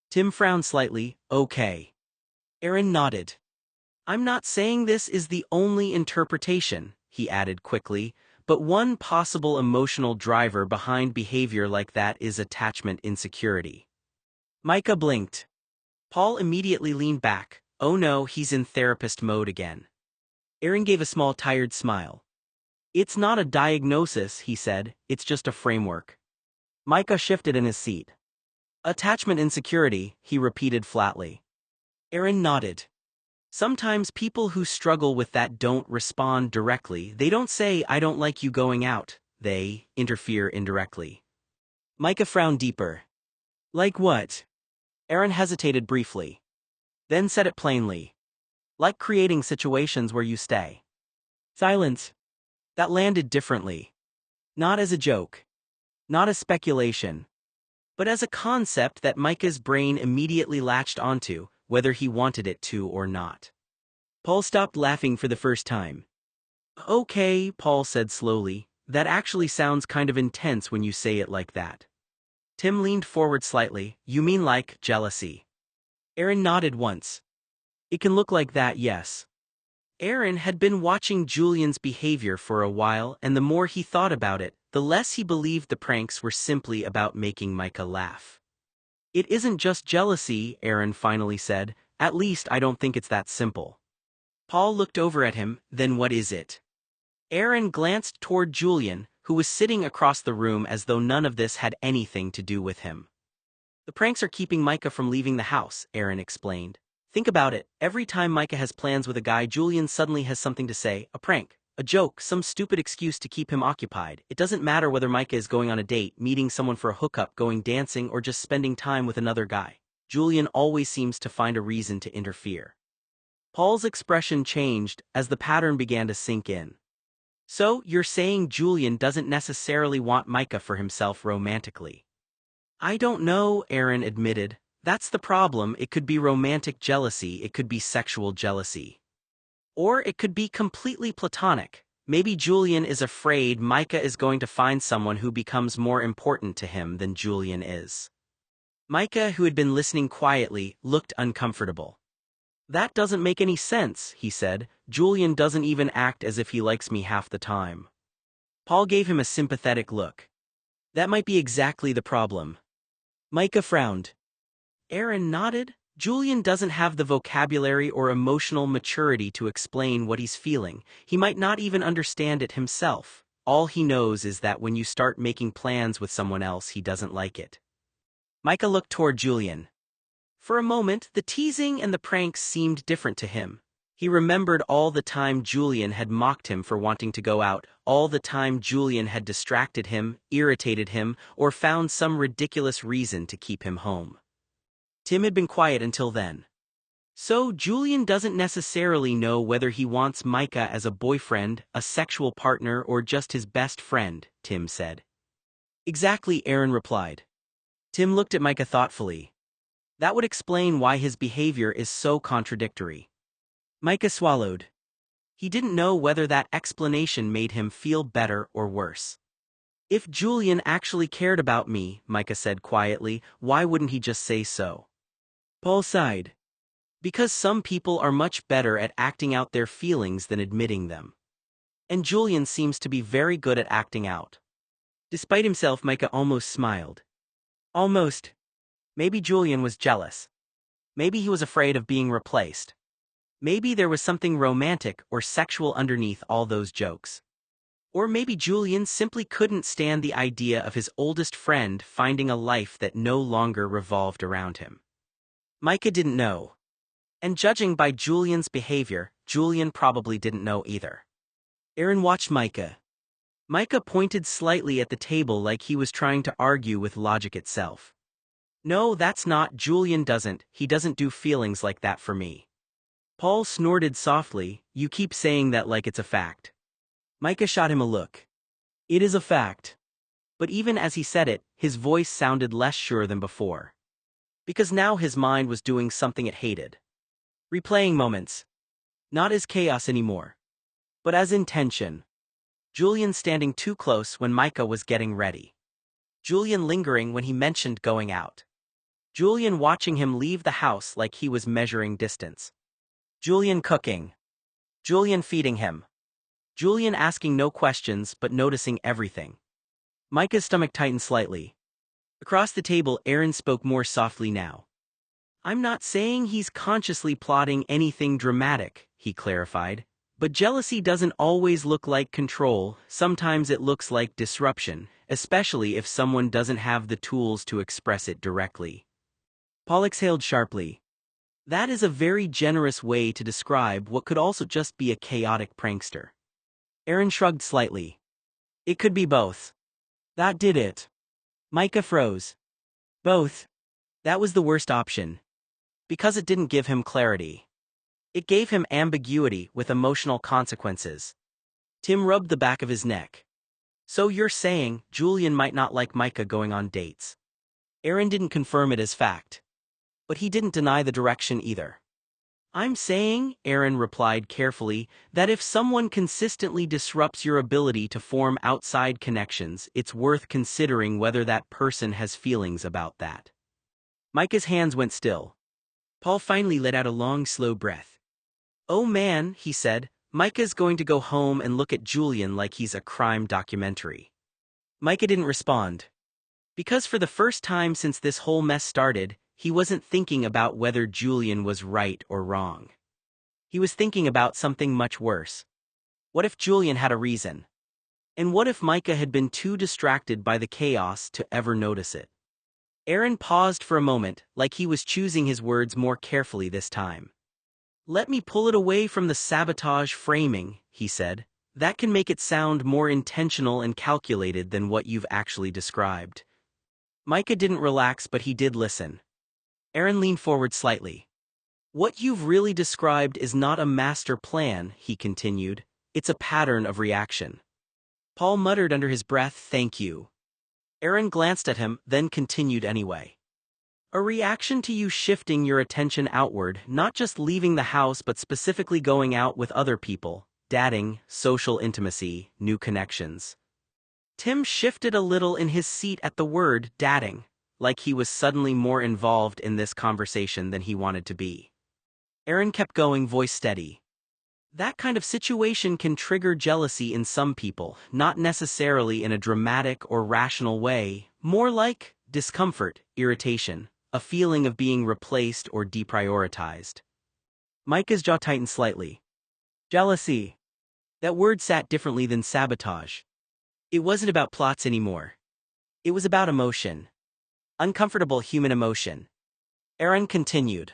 Tim frowned slightly. Okay. Aaron nodded. I'm not saying this is the only interpretation, he added quickly, but one possible emotional driver behind behavior like that is attachment insecurity. Micah blinked. Paul immediately leaned back. Oh no, he's in therapist mode again. Aaron gave a small tired smile. It's not a diagnosis, he said, it's just a framework. Micah shifted in his seat. Attachment insecurity, he repeated flatly. Aaron nodded. Sometimes people who struggle with that don't respond directly. They don't say, I don't like you going out. They interfere indirectly. Micah frowned deeper. Like what? Aaron hesitated briefly. Then said it plainly. Like creating situations where you stay. Silence. That landed differently. Not as a joke. Not as speculation. But as a concept that Micah's brain immediately latched onto, whether he wanted it to or not. Paul stopped laughing for the first time. Okay, Paul said slowly, that actually sounds kind of intense when you say it like that. Tim leaned forward slightly. You mean like jealousy? Aaron nodded once. It can look like that, yes. Aaron had been watching Julian's behavior for a while, and the more he thought about it, the less he believed the pranks were simply about making Micah laugh. It isn't just jealousy, Aaron finally said. At least I don't think it's that simple. Paul looked over at him. Then what is it? Aaron glanced toward Julian, who was sitting across the room as though none of this had anything to do with him. The pranks are keeping Micah from leaving the house, Aaron explained. Think about it, every time Micah has plans with a guy, Julian suddenly has something to say, a prank, a joke, some stupid excuse to keep him occupied. It doesn't matter whether Micah is going on a date, meeting someone for a hookup, going dancing, or just spending time with another guy. Julian always seems to find a reason to interfere. Paul's expression changed as the pattern began to sink in. So, you're saying Julian doesn't necessarily want Micah for himself romantically? I don't know, Aaron admitted. That's the problem. It could be romantic jealousy, it could be sexual jealousy. Or it could be completely platonic. Maybe Julian is afraid Micah is going to find someone who becomes more important to him than Julian is. Micah, who had been listening quietly, looked uncomfortable. That doesn't make any sense, he said. Julian doesn't even act as if he likes me half the time. Paul gave him a sympathetic look. That might be exactly the problem. Micah frowned. Aaron nodded. Julian doesn't have the vocabulary or emotional maturity to explain what he's feeling. He might not even understand it himself. All he knows is that when you start making plans with someone else, he doesn't like it. Micah looked toward Julian. For a moment, the teasing and the pranks seemed different to him. He remembered all the time Julian had mocked him for wanting to go out, all the time Julian had distracted him, irritated him, or found some ridiculous reason to keep him home. Tim had been quiet until then. So Julian doesn't necessarily know whether he wants Micah as a boyfriend, a sexual partner, or just his best friend, Tim said. Exactly, Aaron replied. Tim looked at Micah thoughtfully. That would explain why his behavior is so contradictory. Micah swallowed. He didn't know whether that explanation made him feel better or worse. If Julian actually cared about me, Micah said quietly, why wouldn't he just say so? Paul sighed. Because some people are much better at acting out their feelings than admitting them. And Julian seems to be very good at acting out. Despite himself, Micah almost smiled. Almost. Maybe Julian was jealous. Maybe he was afraid of being replaced. Maybe there was something romantic or sexual underneath all those jokes. Or maybe Julian simply couldn't stand the idea of his oldest friend finding a life that no longer revolved around him. Micah didn't know. And judging by Julian's behavior, Julian probably didn't know either. Aaron watched Micah. Micah pointed slightly at the table like he was trying to argue with logic itself. No, that's not. Julian doesn't. He doesn't do feelings like that for me. Paul snorted softly. You keep saying that like it's a fact. Micah shot him a look. It is a fact. But even as he said it, his voice sounded less sure than before. Because now his mind was doing something it hated. Replaying moments. Not as chaos anymore. But as intention. Julian standing too close when Micah was getting ready. Julian lingering when he mentioned going out. Julian watching him leave the house like he was measuring distance. Julian cooking. Julian feeding him. Julian asking no questions but noticing everything. Micah's stomach tightened slightly. Across the table, Aaron spoke more softly now. I'm not saying he's consciously plotting anything dramatic, he clarified. But jealousy doesn't always look like control, sometimes it looks like disruption, especially if someone doesn't have the tools to express it directly. Paul exhaled sharply. That is a very generous way to describe what could also just be a chaotic prankster. Aaron shrugged slightly. It could be both. That did it. Micah froze. Both. That was the worst option. Because it didn't give him clarity. It gave him ambiguity with emotional consequences. Tim rubbed the back of his neck. So you're saying Julian might not like Micah going on dates? Aaron didn't confirm it as fact. But he didn't deny the direction either. I'm saying, Aaron replied carefully, that if someone consistently disrupts your ability to form outside connections, it's worth considering whether that person has feelings about that. Micah's hands went still. Paul finally let out a long, slow breath. Oh man, he said, Micah's going to go home and look at Julian like he's a crime documentary. Micah didn't respond. Because for the first time since this whole mess started, he wasn't thinking about whether Julian was right or wrong. He was thinking about something much worse. What if Julian had a reason? And what if Micah had been too distracted by the chaos to ever notice it? Aaron paused for a moment, like he was choosing his words more carefully this time. Let me pull it away from the sabotage framing, he said. That can make it sound more intentional and calculated than what you've actually described. Micah didn't relax, but he did listen. Aaron leaned forward slightly. What you've really described is not a master plan, he continued. It's a pattern of reaction. Paul muttered under his breath, thank you. Aaron glanced at him, then continued anyway. A reaction to you shifting your attention outward, not just leaving the house but specifically going out with other people, dating, social intimacy, new connections. Tim shifted a little in his seat at the word dating, like he was suddenly more involved in this conversation than he wanted to be. Aaron kept going, voice steady. That kind of situation can trigger jealousy in some people, not necessarily in a dramatic or rational way, more like discomfort, irritation, a feeling of being replaced or deprioritized. Micah's jaw tightened slightly. Jealousy. That word sat differently than sabotage. It wasn't about plots anymore. It was about emotion. Uncomfortable human emotion. Aaron continued.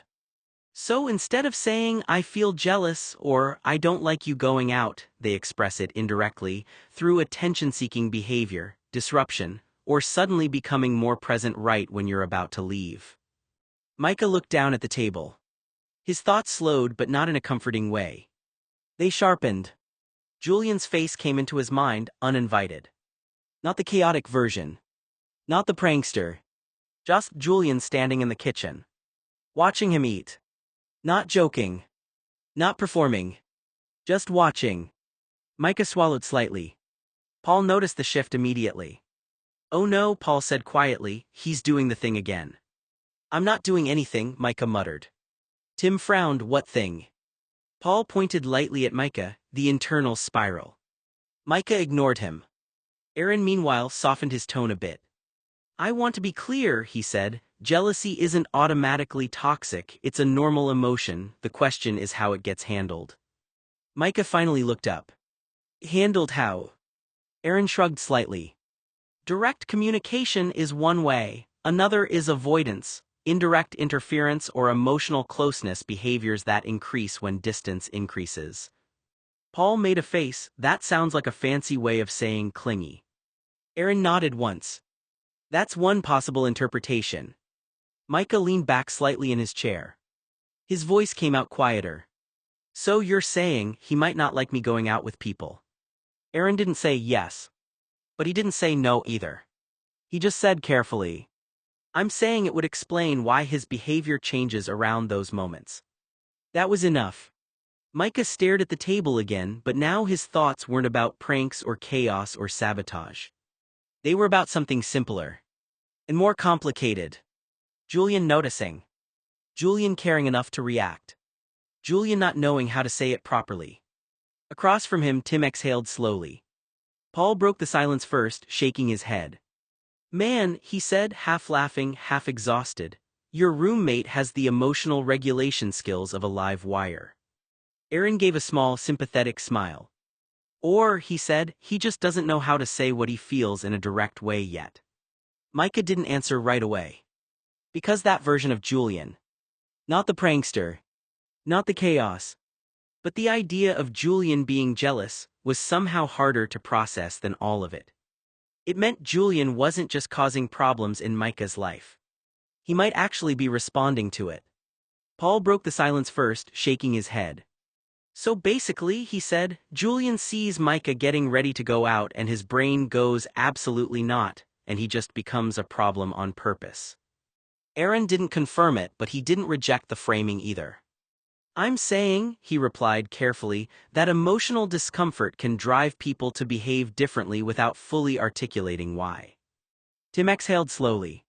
So instead of saying, I feel jealous or I don't like you going out, they express it indirectly, through attention-seeking behavior, disruption, or suddenly becoming more present right when you're about to leave. Micah looked down at the table. His thoughts slowed, but not in a comforting way. They sharpened. Julian's face came into his mind, uninvited. Not the chaotic version. Not the prankster. Just Julian standing in the kitchen. Watching him eat. Not joking. Not performing. Just watching. Micah swallowed slightly. Paul noticed the shift immediately. Oh no, Paul said quietly, he's doing the thing again. I'm not doing anything, Micah muttered. Tim frowned, what thing? Paul pointed lightly at Micah, the internal spiral. Micah ignored him. Aaron meanwhile softened his tone a bit. I want to be clear, he said, jealousy isn't automatically toxic, it's a normal emotion, the question is how it gets handled. Micah finally looked up. Handled how? Aaron shrugged slightly. Direct communication is one way, another is avoidance, indirect interference or emotional closeness behaviors that increase when distance increases. Paul made a face, that sounds like a fancy way of saying clingy. Aaron nodded once. That's one possible interpretation. Micah leaned back slightly in his chair. His voice came out quieter. So you're saying he might not like me going out with people? Aaron didn't say yes. But he didn't say no either. He just said carefully, I'm saying it would explain why his behavior changes around those moments. That was enough. Micah stared at the table again, but now his thoughts weren't about pranks or chaos or sabotage. They were about something simpler. And more complicated. Julian noticing. Julian caring enough to react. Julian not knowing how to say it properly. Across from him, Tim exhaled slowly. Paul broke the silence first, shaking his head. Man, he said, half laughing, half exhausted, your roommate has the emotional regulation skills of a live wire. Aaron gave a small, sympathetic smile. Or, he said, he just doesn't know how to say what he feels in a direct way yet. Micah didn't answer right away. Because that version of Julian. Not the prankster. Not the chaos. But the idea of Julian being jealous was somehow harder to process than all of it. It meant Julian wasn't just causing problems in Micah's life. He might actually be responding to it. Paul broke the silence first, shaking his head. So basically, he said, Julian sees Micah getting ready to go out and his brain goes absolutely not, and he just becomes a problem on purpose. Aaron didn't confirm it, but he didn't reject the framing either. I'm saying, he replied carefully, that emotional discomfort can drive people to behave differently without fully articulating why. Tim exhaled slowly.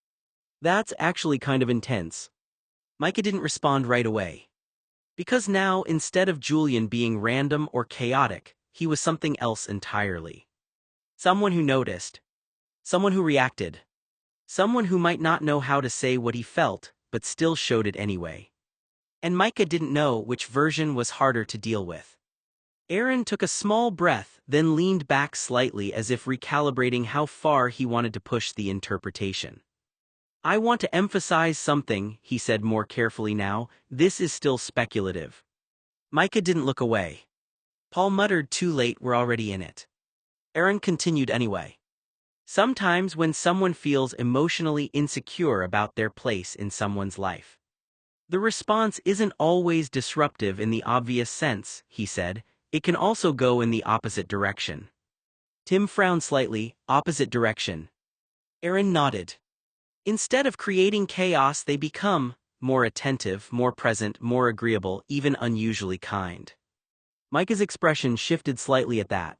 That's actually kind of intense. Micah didn't respond right away. Because now, instead of Julian being random or chaotic, he was something else entirely. Someone who noticed. Someone who reacted. Someone who might not know how to say what he felt, but still showed it anyway. And Micah didn't know which version was harder to deal with. Aaron took a small breath, then leaned back slightly as if recalibrating how far he wanted to push the interpretation. I want to emphasize something, he said more carefully now, this is still speculative. Micah didn't look away. Paul muttered, too late, we're already in it. Aaron continued anyway. Sometimes when someone feels emotionally insecure about their place in someone's life, the response isn't always disruptive in the obvious sense, he said, it can also go in the opposite direction. Tim frowned slightly, opposite direction. Aaron nodded. Instead of creating chaos, they become more attentive, more present, more agreeable, even unusually kind. Micah's expression shifted slightly at that.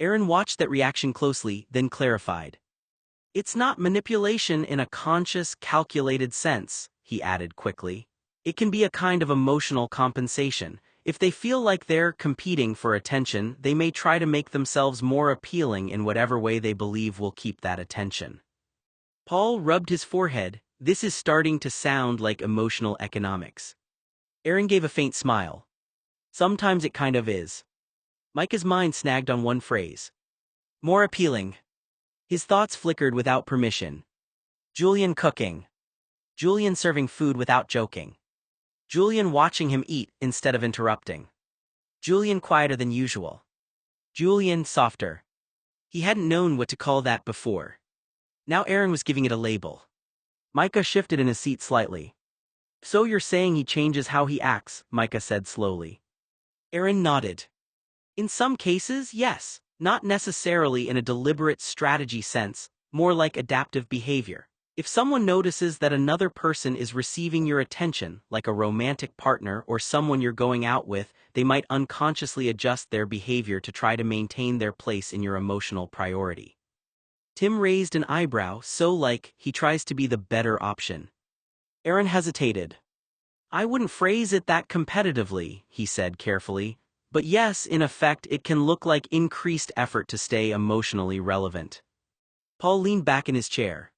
Aaron watched that reaction closely, then clarified. It's not manipulation in a conscious, calculated sense, he added quickly. It can be a kind of emotional compensation. If they feel like they're competing for attention, they may try to make themselves more appealing in whatever way they believe will keep that attention. Paul rubbed his forehead. This is starting to sound like emotional economics. Aaron gave a faint smile. Sometimes it kind of is. Micah's mind snagged on one phrase. More appealing. His thoughts flickered without permission. Julian cooking. Julian serving food without joking. Julian watching him eat instead of interrupting. Julian quieter than usual. Julian softer. He hadn't known what to call that before. Now Aaron was giving it a label. Micah shifted in his seat slightly. So you're saying he changes how he acts, Micah said slowly. Aaron nodded. In some cases, yes, not necessarily in a deliberate strategy sense, more like adaptive behavior. If someone notices that another person is receiving your attention, like a romantic partner or someone you're going out with, they might unconsciously adjust their behavior to try to maintain their place in your emotional priority. Tim raised an eyebrow, so like he tries to be the better option. Aaron hesitated. I wouldn't phrase it that competitively, he said carefully, but yes, in effect, it can look like increased effort to stay emotionally relevant. Paul leaned back in his chair.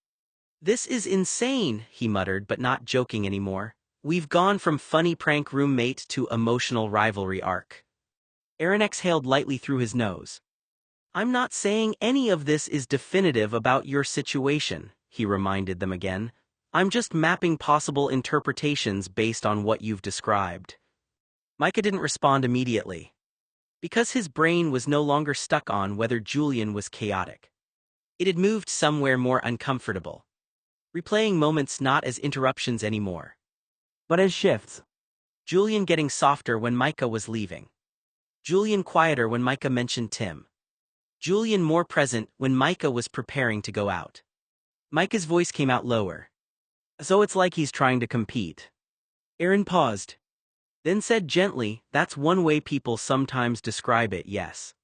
This is insane, he muttered, but not joking anymore. We've gone from funny prank roommate to emotional rivalry arc. Aaron exhaled lightly through his nose. I'm not saying any of this is definitive about your situation, he reminded them again. I'm just mapping possible interpretations based on what you've described. Micah didn't respond immediately. Because his brain was no longer stuck on whether Julian was chaotic. It had moved somewhere more uncomfortable. Replaying moments not as interruptions anymore, but as shifts. Julian getting softer when Micah was leaving. Julian quieter when Micah mentioned Tim. Julian more present when Micah was preparing to go out. Micah's voice came out lower. So it's like he's trying to compete. Aaron paused. Then said gently, that's one way people sometimes describe it, yes.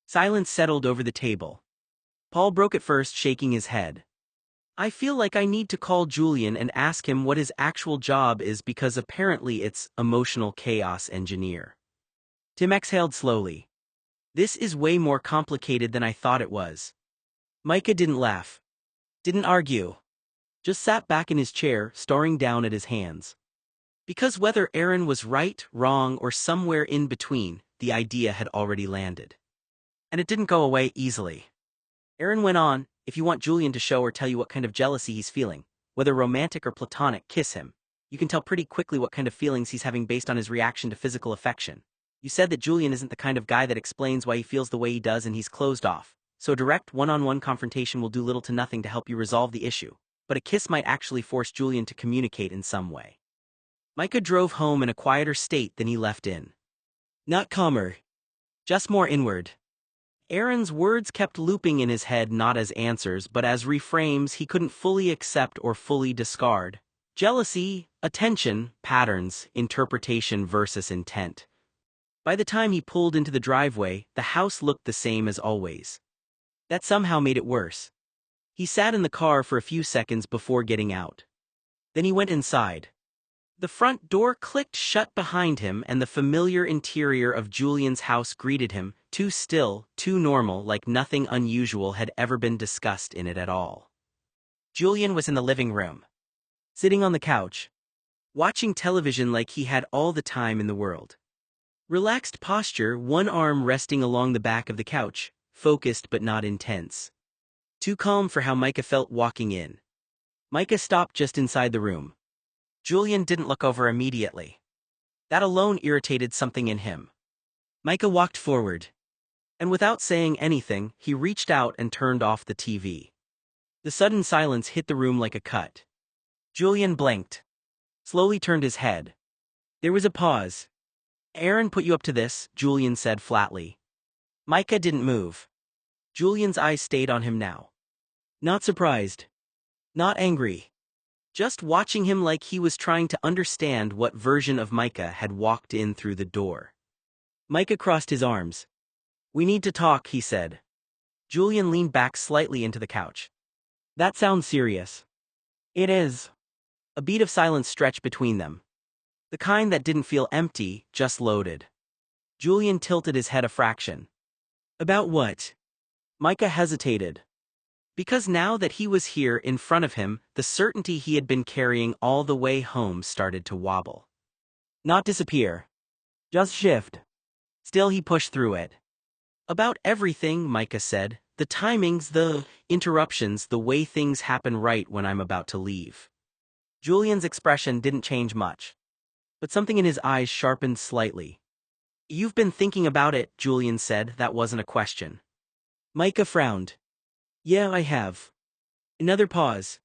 Silence settled over the table. Paul broke it first, shaking his head. I feel like I need to call Julian and ask him what his actual job is because apparently it's emotional chaos engineer. Tim exhaled slowly. This is way more complicated than I thought it was. Micah didn't laugh. Didn't argue. Just sat back in his chair, staring down at his hands. Because whether Aaron was right, wrong, or somewhere in between, the idea had already landed. And it didn't go away easily. Aaron went on, if you want Julian to show or tell you what kind of jealousy he's feeling, whether romantic or platonic, kiss him. You can tell pretty quickly what kind of feelings he's having based on his reaction to physical affection. You said that Julian isn't the kind of guy that explains why he feels the way he does and he's closed off. So a direct one-on-one confrontation will do little to nothing to help you resolve the issue. But a kiss might actually force Julian to communicate in some way. Micah drove home in a quieter state than he left in. Not calmer. Just more inward. Aaron's words kept looping in his head not as answers but as reframes he couldn't fully accept or fully discard. Jealousy, attention, patterns, interpretation versus intent. By the time he pulled into the driveway, the house looked the same as always. That somehow made it worse. He sat in the car for a few seconds before getting out. Then he went inside. The front door clicked shut behind him and the familiar interior of Julian's house greeted him, too still, too normal, like nothing unusual had ever been discussed in it at all. Julian was in the living room. Sitting on the couch. Watching television like he had all the time in the world. Relaxed posture, one arm resting along the back of the couch, focused but not intense. Too calm for how Micah felt walking in. Micah stopped just inside the room. Julian didn't look over immediately. That alone irritated something in him. Micah walked forward. And without saying anything, he reached out and turned off the TV. The sudden silence hit the room like a cut. Julian blinked. Slowly turned his head. There was a pause. Aaron put you up to this, Julian said flatly. Micah didn't move. Julian's eyes stayed on him now. Not surprised. Not angry. Just watching him like he was trying to understand what version of Micah had walked in through the door. Micah crossed his arms. We need to talk, he said. Julian leaned back slightly into the couch. That sounds serious. It is. A beat of silence stretched between them. The kind that didn't feel empty, just loaded. Julian tilted his head a fraction. About what? Micah hesitated. Because now that he was here in front of him, the certainty he had been carrying all the way home started to wobble. Not disappear. Just shift. Still he pushed through it. About everything, Micah said, The timings, the interruptions, the way things happen right when I'm about to leave. Julian's expression didn't change much, but something in his eyes sharpened slightly. You've been thinking about it, Julian said. That wasn't a question. Micah frowned. Yeah, I have. Another pause.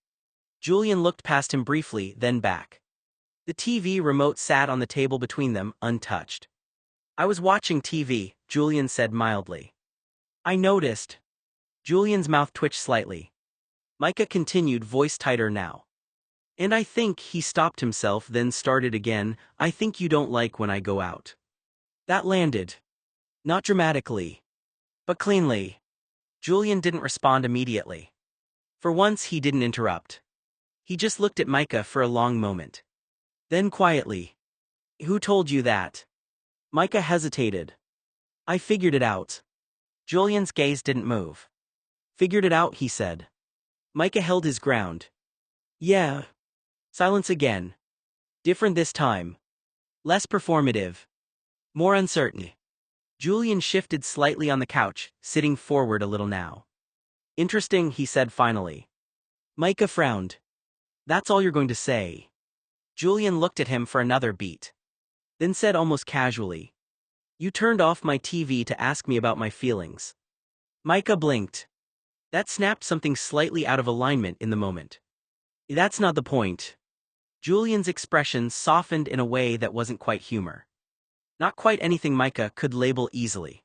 Julian looked past him briefly, then back. The TV remote sat on the table between them, untouched. I was watching TV, Julian said mildly. I noticed. Julian's mouth twitched slightly. Micah continued, voice tighter now. And I think, he stopped himself, then started again, I think you don't like when I go out. That landed. Not dramatically, but cleanly. Julian didn't respond immediately. For once he didn't interrupt. He just looked at Micah for a long moment. Then quietly. Who told you that? Micah hesitated. I figured it out. Julian's gaze didn't move. Figured it out, he said. Micah held his ground. Yeah. Silence again. Different this time. Less performative. More uncertain. Julian shifted slightly on the couch, sitting forward a little now. Interesting, he said finally. Micah frowned. That's all you're going to say? Julian looked at him for another beat. Then said almost casually. You turned off my TV to ask me about my feelings. Micah blinked. That snapped something slightly out of alignment in the moment. That's not the point. Julian's expression softened in a way that wasn't quite humor. Not quite anything Micah could label easily.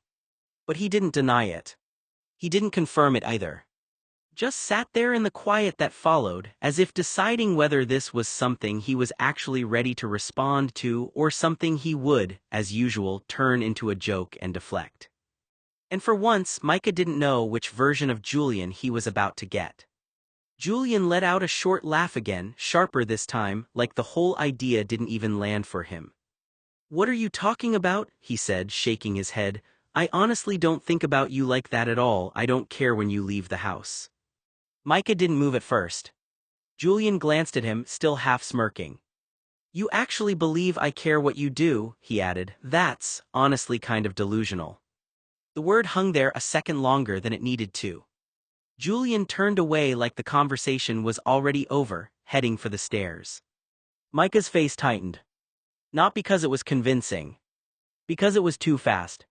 But he didn't deny it. He didn't confirm it either. Just sat there in the quiet that followed, as if deciding whether this was something he was actually ready to respond to or something he would, as usual, turn into a joke and deflect. And for once, Micah didn't know which version of Julian he was about to get. Julian let out a short laugh again, sharper this time, like the whole idea didn't even land for him. What are you talking about? He said, shaking his head. I honestly don't think about you like that at all. I don't care when you leave the house. Micah didn't move at first. Julian glanced at him, still half smirking. You actually believe I care what you do, he added. That's, honestly, kind of delusional. The word hung there a second longer than it needed to. Julian turned away like the conversation was already over, heading for the stairs. Micah's face tightened. Not because it was convincing. Because it was too fast.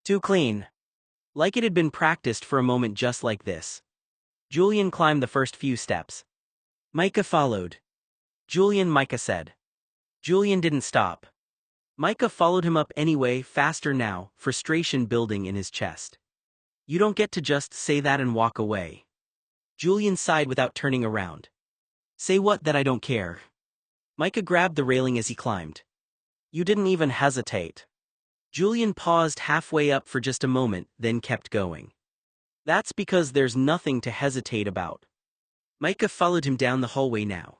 Too clean. Like it had been practiced for a moment just like this. Julian climbed the first few steps. Micah followed. Julian, Micah said. Julian didn't stop. Micah followed him up anyway, faster now, frustration building in his chest. You don't get to just say that and walk away. Julian sighed without turning around. Say what? That I don't care. Micah grabbed the railing as he climbed. You didn't even hesitate. Julian paused halfway up for just a moment, then kept going. That's because there's nothing to hesitate about. Micah followed him down the hallway now.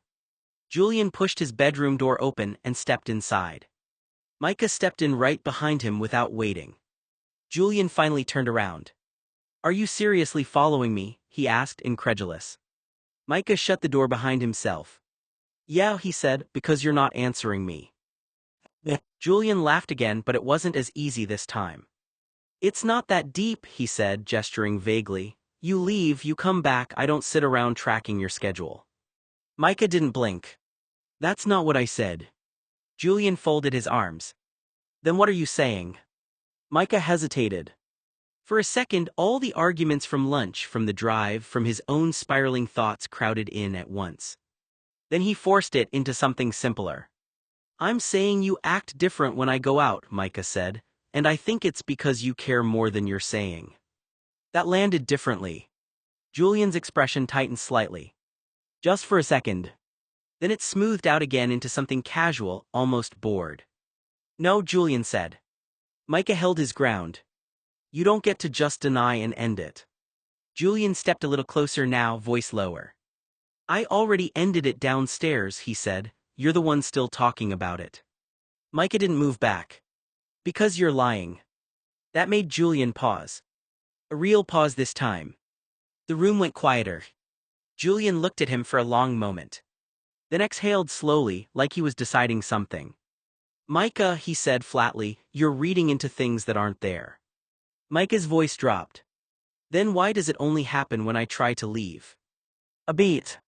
Julian pushed his bedroom door open and stepped inside. Micah stepped in right behind him without waiting. Julian finally turned around. Are you seriously following me? He asked, incredulous. Micah shut the door behind himself. Yeah, he said, because you're not answering me. Julian laughed again, but it wasn't as easy this time. It's not that deep, he said, gesturing vaguely. You leave, you come back, I don't sit around tracking your schedule. Micah didn't blink. That's not what I said. Julian folded his arms. Then what are you saying? Micah hesitated. For a second, all the arguments from lunch, from the drive, from his own spiraling thoughts crowded in at once. Then he forced it into something simpler. I'm saying you act different when I go out, Micah said, and I think it's because you care more than you're saying. That landed differently. Julian's expression tightened slightly. Just for a second. Then it smoothed out again into something casual, almost bored. No, Julian said. Micah held his ground. You don't get to just deny and end it. Julian stepped a little closer now, voice lower. I already ended it downstairs, he said. You're the one still talking about it. Micah didn't move back. Because you're lying. That made Julian pause. A real pause this time. The room went quieter. Julian looked at him for a long moment. Then exhaled slowly, like he was deciding something. Micah, he said flatly, you're reading into things that aren't there. Micah's voice dropped. Then why does it only happen when I try to leave? A beat.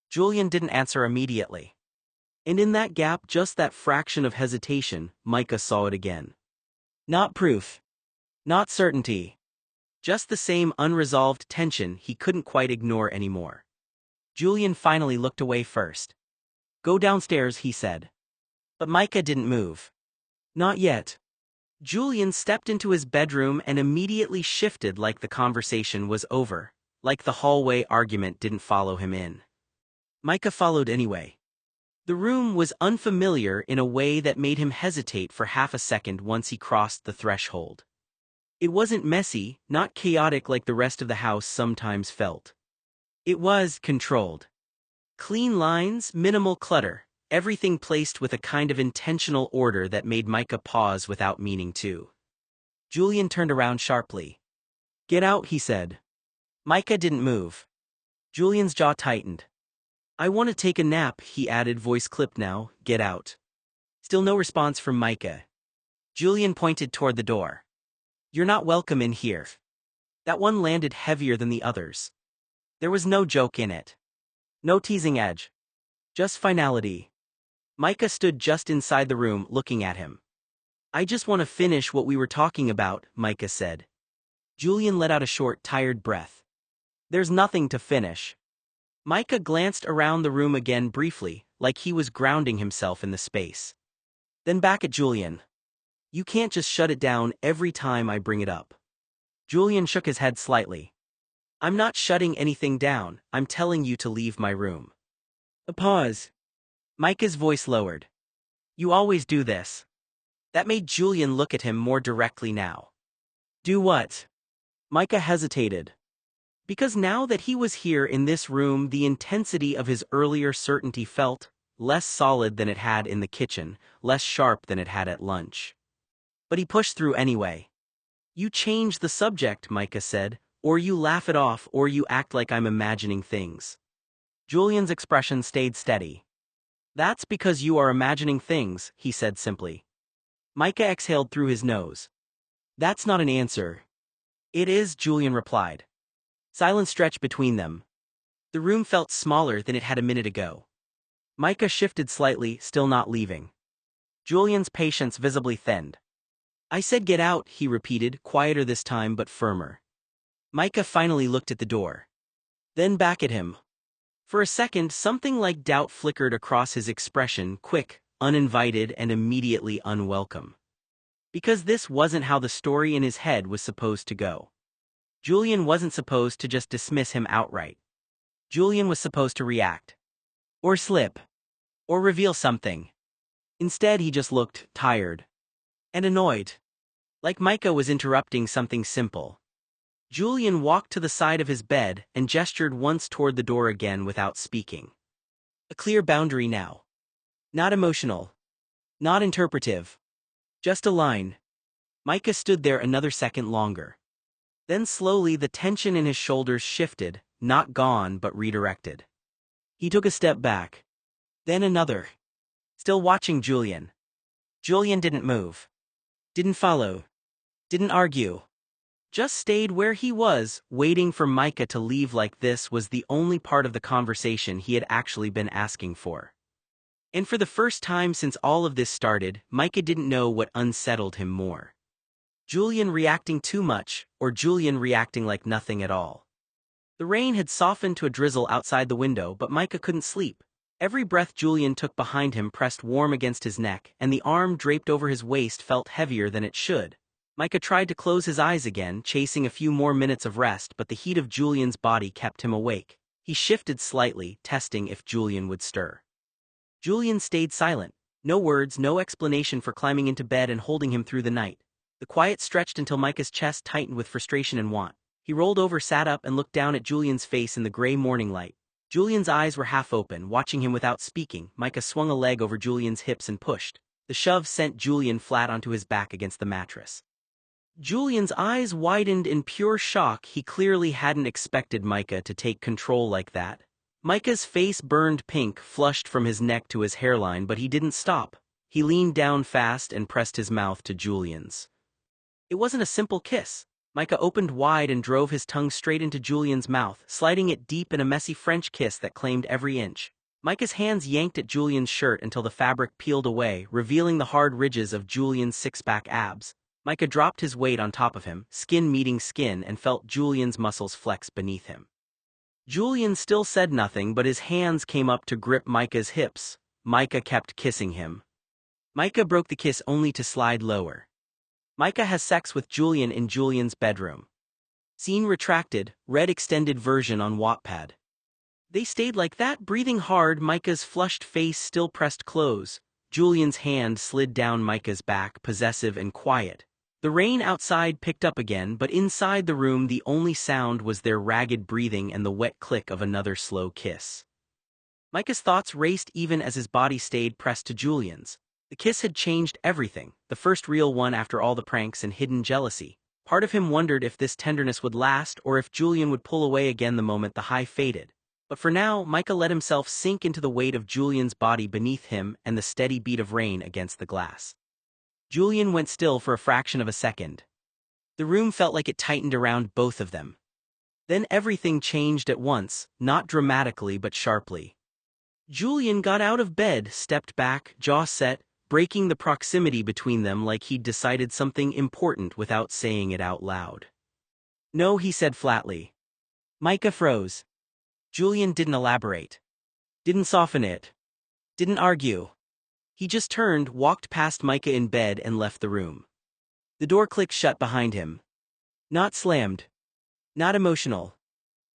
Julian didn't answer immediately. And in that gap, just that fraction of hesitation, Micah saw it again. Not proof. Not certainty. Just the same unresolved tension he couldn't quite ignore anymore. Julian finally looked away first. Go downstairs, he said. But Micah didn't move. Not yet. Julian stepped into his bedroom and immediately shifted like the conversation was over, like the hallway argument didn't follow him in. Micah followed anyway. The room was unfamiliar in a way that made him hesitate for half a second once he crossed the threshold. It wasn't messy, not chaotic like the rest of the house sometimes felt. It was controlled. Clean lines, minimal clutter, everything placed with a kind of intentional order that made Micah pause without meaning to. Julian turned around sharply. Get out, he said. Micah didn't move. Julian's jaw tightened. I want to take a nap, he added, voice clipped now. Get out. Still no response from Micah. Julian pointed toward the door. You're not welcome in here. That one landed heavier than the others. There was no joke in it. No teasing edge. Just finality. Micah stood just inside the room looking at him. I just want to finish what we were talking about, Micah said. Julian let out a short, tired breath. There's nothing to finish. Micah glanced around the room again briefly, like he was grounding himself in the space. Then back at Julian. You can't just shut it down every time I bring it up. Julian shook his head slightly. I'm not shutting anything down, I'm telling you to leave my room. A pause. Micah's voice lowered. You always do this. That made Julian look at him more directly now. Do what? Micah hesitated. Because now that he was here in this room, the intensity of his earlier certainty felt less solid than it had in the kitchen, less sharp than it had at lunch. But he pushed through anyway. You change the subject, Micah said, or you laugh it off or you act like I'm imagining things. Julian's expression stayed steady. That's because you are imagining things, he said simply. Micah exhaled through his nose. That's not an answer. It is, Julian replied. Silence stretched between them. The room felt smaller than it had a minute ago. Micah shifted slightly, still not leaving. Julian's patience visibly thinned. I said get out, he repeated, quieter this time but firmer. Micah finally looked at the door. Then back at him. For a second, something like doubt flickered across his expression, quick, uninvited, and immediately unwelcome. Because this wasn't how the story in his head was supposed to go. Julian wasn't supposed to just dismiss him outright. Julian was supposed to react. Or slip. Or reveal something. Instead, he just looked tired. And annoyed. Like Micah was interrupting something simple. Julian walked to the side of his bed and gestured once toward the door again without speaking. A clear boundary now. Not emotional. Not interpretive. Just a line. Micah stood there another second longer. Then slowly the tension in his shoulders shifted, not gone but redirected. He took a step back. Then another. Still watching Julian. Julian didn't move. Didn't follow. Didn't argue. Just stayed where he was, waiting for Micah to leave. Like this was the only part of the conversation he had actually been asking for. And for the first time since all of this started, Micah didn't know what unsettled him more. Julian reacting too much, or Julian reacting like nothing at all. The rain had softened to a drizzle outside the window, but Micah couldn't sleep. Every breath Julian took behind him pressed warm against his neck, and the arm draped over his waist felt heavier than it should. Micah tried to close his eyes again, chasing a few more minutes of rest, but the heat of Julian's body kept him awake. He shifted slightly, testing if Julian would stir. Julian stayed silent. No words, no explanation for climbing into bed and holding him through the night. The quiet stretched until Micah's chest tightened with frustration and want. He rolled over, sat up, and looked down at Julian's face in the gray morning light. Julian's eyes were half open, watching him without speaking. Micah swung a leg over Julian's hips and pushed. The shove sent Julian flat onto his back against the mattress. Julian's eyes widened in pure shock. He clearly hadn't expected Micah to take control like that. Micah's face burned pink, flushed from his neck to his hairline, but he didn't stop. He leaned down fast and pressed his mouth to Julian's. It wasn't a simple kiss. Micah opened wide and drove his tongue straight into Julian's mouth, sliding it deep in a messy French kiss that claimed every inch. Micah's hands yanked at Julian's shirt until the fabric peeled away, revealing the hard ridges of Julian's six-pack abs. Micah dropped his weight on top of him, skin meeting skin, and felt Julian's muscles flex beneath him. Julian still said nothing, but his hands came up to grip Micah's hips. Micah kept kissing him. Micah broke the kiss only to slide lower. Micah has sex with Julian in Julian's bedroom. Scene retracted, read extended version on Wattpad. They stayed like that, breathing hard, Micah's flushed face still pressed close. Julian's hand slid down Micah's back, possessive and quiet. The rain outside picked up again, but inside the room the only sound was their ragged breathing and the wet click of another slow kiss. Micah's thoughts raced even as his body stayed pressed to Julian's. The kiss had changed everything, the first real one after all the pranks and hidden jealousy. Part of him wondered if this tenderness would last or if Julian would pull away again the moment the high faded. But for now, Micah let himself sink into the weight of Julian's body beneath him and the steady beat of rain against the glass. Julian went still for a fraction of a second. The room felt like it tightened around both of them. Then everything changed at once, not dramatically but sharply. Julian got out of bed, stepped back, jaw set, breaking the proximity between them like he'd decided something important without saying it out loud. "No," he said flatly. Micah froze. Julian didn't elaborate. Didn't soften it. Didn't argue. He just turned, walked past Micah in bed and left the room. The door clicked shut behind him. Not slammed. Not emotional.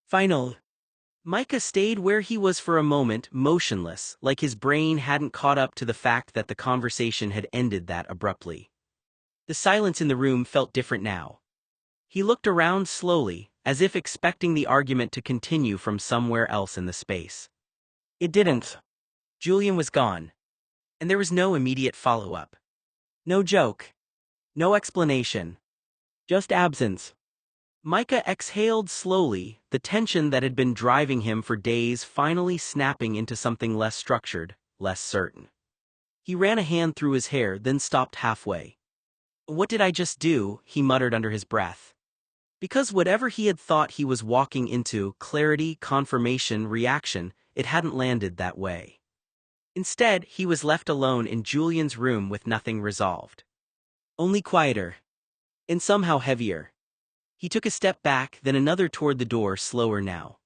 Final. Micah stayed where he was for a moment, motionless, like his brain hadn't caught up to the fact that the conversation had ended that abruptly. The silence in the room felt different now. He looked around slowly, as if expecting the argument to continue from somewhere else in the space. It didn't. Julian was gone. And there was no immediate follow-up. No joke. No explanation. Just absence. Micah exhaled slowly, the tension that had been driving him for days finally snapping into something less structured, less certain. He ran a hand through his hair, then stopped halfway. "What did I just do?" he muttered under his breath. Because whatever he had thought he was walking into, clarity, confirmation, reaction, it hadn't landed that way. Instead, he was left alone in Julian's room with nothing resolved. Only quieter. And somehow heavier. He took a step back, then another toward the door, slower now.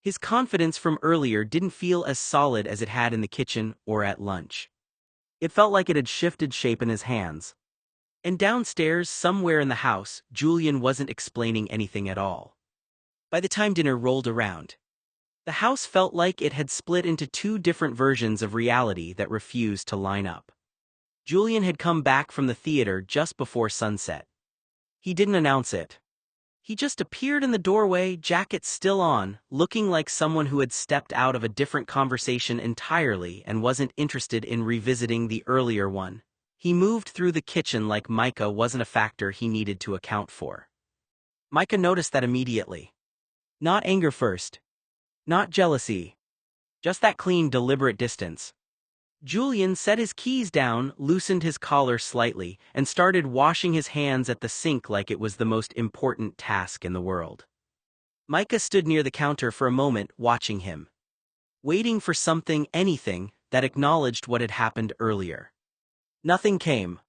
His confidence from earlier didn't feel as solid as it had in the kitchen or at lunch. It felt like it had shifted shape in his hands. And downstairs, somewhere in the house, Julian wasn't explaining anything at all. By the time dinner rolled around, the house felt like it had split into two different versions of reality that refused to line up. Julian had come back from the theater just before sunset. He didn't announce it. He just appeared in the doorway, jacket still on, looking like someone who had stepped out of a different conversation entirely and wasn't interested in revisiting the earlier one. He moved through the kitchen like Micah wasn't a factor he needed to account for. Micah noticed that immediately. Not anger first. Not jealousy. Just that clean, deliberate distance. Julian set his keys down, loosened his collar slightly, and started washing his hands at the sink like it was the most important task in the world. Micah stood near the counter for a moment, watching him. Waiting for something, anything, that acknowledged what had happened earlier. Nothing came.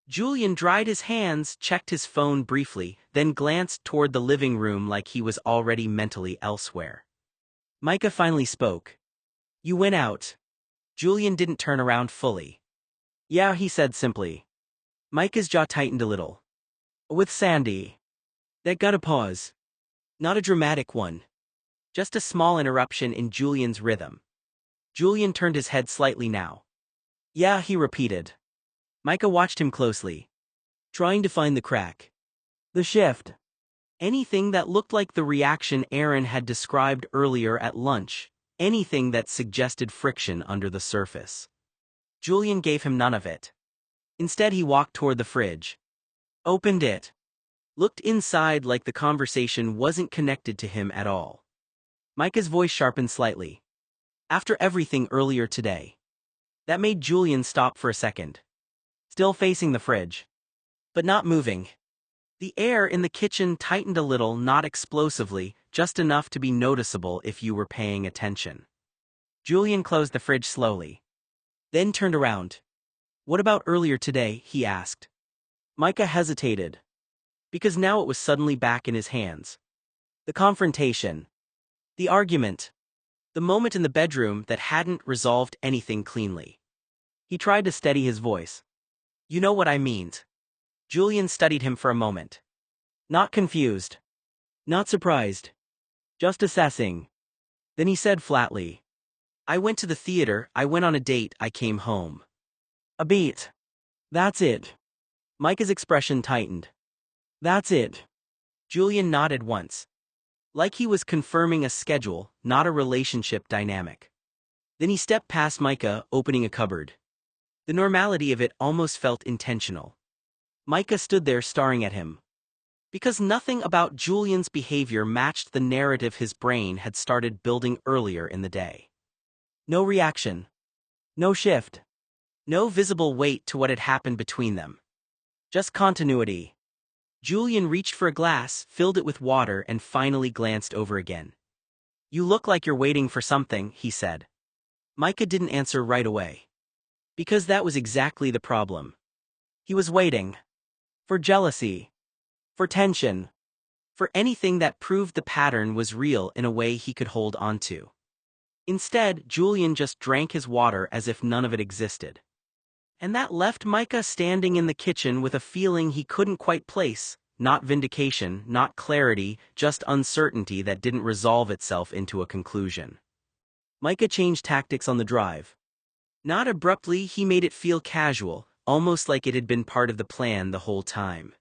Julian dried his hands, checked his phone briefly, then glanced toward the living room like he was already mentally elsewhere. Micah finally spoke. "You went out." Julian didn't turn around fully. "Yeah," he said simply. Micah's jaw tightened a little. "With Sandy." That got a pause. Not a dramatic one. Just a small interruption in Julian's rhythm. Julian turned his head slightly now. "Yeah," he repeated. Micah watched him closely, trying to find the crack. The shift. Anything that looked like the reaction Aaron had described earlier at lunch. Anything that suggested friction under the surface. Julian gave him none of it. Instead, he walked toward the fridge. Opened it. Looked inside like the conversation wasn't connected to him at all. Micah's voice sharpened slightly. "After everything earlier today." That made Julian stop for a second. Still facing the fridge. But not moving. The air in the kitchen tightened a little, not explosively, just enough to be noticeable if you were paying attention. Julian closed the fridge slowly. Then turned around. "What about earlier today?" he asked. Micah hesitated. Because now it was suddenly back in his hands. The confrontation. The argument. The moment in the bedroom that hadn't resolved anything cleanly. He tried to steady his voice. "You know what I mean." Julian studied him for a moment. Not confused. Not surprised. Just assessing. Then he said flatly, "I went to the theater, I went on a date, I came home." A beat. That's it. Micah's expression tightened. That's it. Julian nodded once. Like he was confirming a schedule, not a relationship dynamic. Then he stepped past Micah, opening a cupboard. The normality of it almost felt intentional. Micah stood there staring at him. Because nothing about Julian's behavior matched the narrative his brain had started building earlier in the day. No reaction. No shift. No visible weight to what had happened between them. Just continuity. Julian reached for a glass, filled it with water, and finally glanced over again. "You look like you're waiting for something," he said. Micah didn't answer right away. Because that was exactly the problem. He was waiting. For jealousy. For tension. For anything that proved the pattern was real in a way he could hold on to. Instead, Julian just drank his water as if none of it existed. And that left Micah standing in the kitchen with a feeling he couldn't quite place, not vindication, not clarity, just uncertainty that didn't resolve itself into a conclusion. Micah changed tactics on the drive. Not abruptly, he made it feel casual, almost like it had been part of the plan the whole time.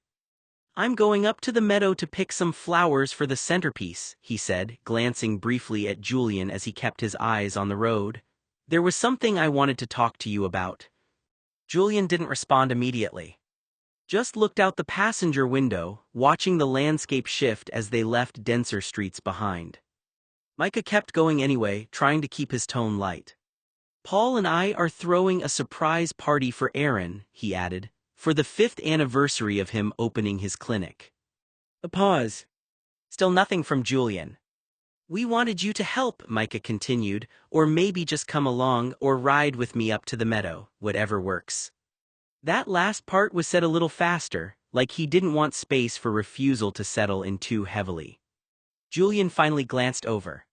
"I'm going up to the meadow to pick some flowers for the centerpiece," he said, glancing briefly at Julian as he kept his eyes on the road. "There was something I wanted to talk to you about." Julian didn't respond immediately. Just looked out the passenger window, watching the landscape shift as they left denser streets behind. Micah kept going anyway, trying to keep his tone light. "Paul and I are throwing a surprise party for Aaron," he added, "for the 5th anniversary of him opening his clinic." A pause. Still nothing from Julian. "We wanted you to help," Micah continued, "or maybe just come along or ride with me up to the meadow, whatever works." That last part was said a little faster, like he didn't want space for refusal to settle in too heavily. Julian finally glanced over.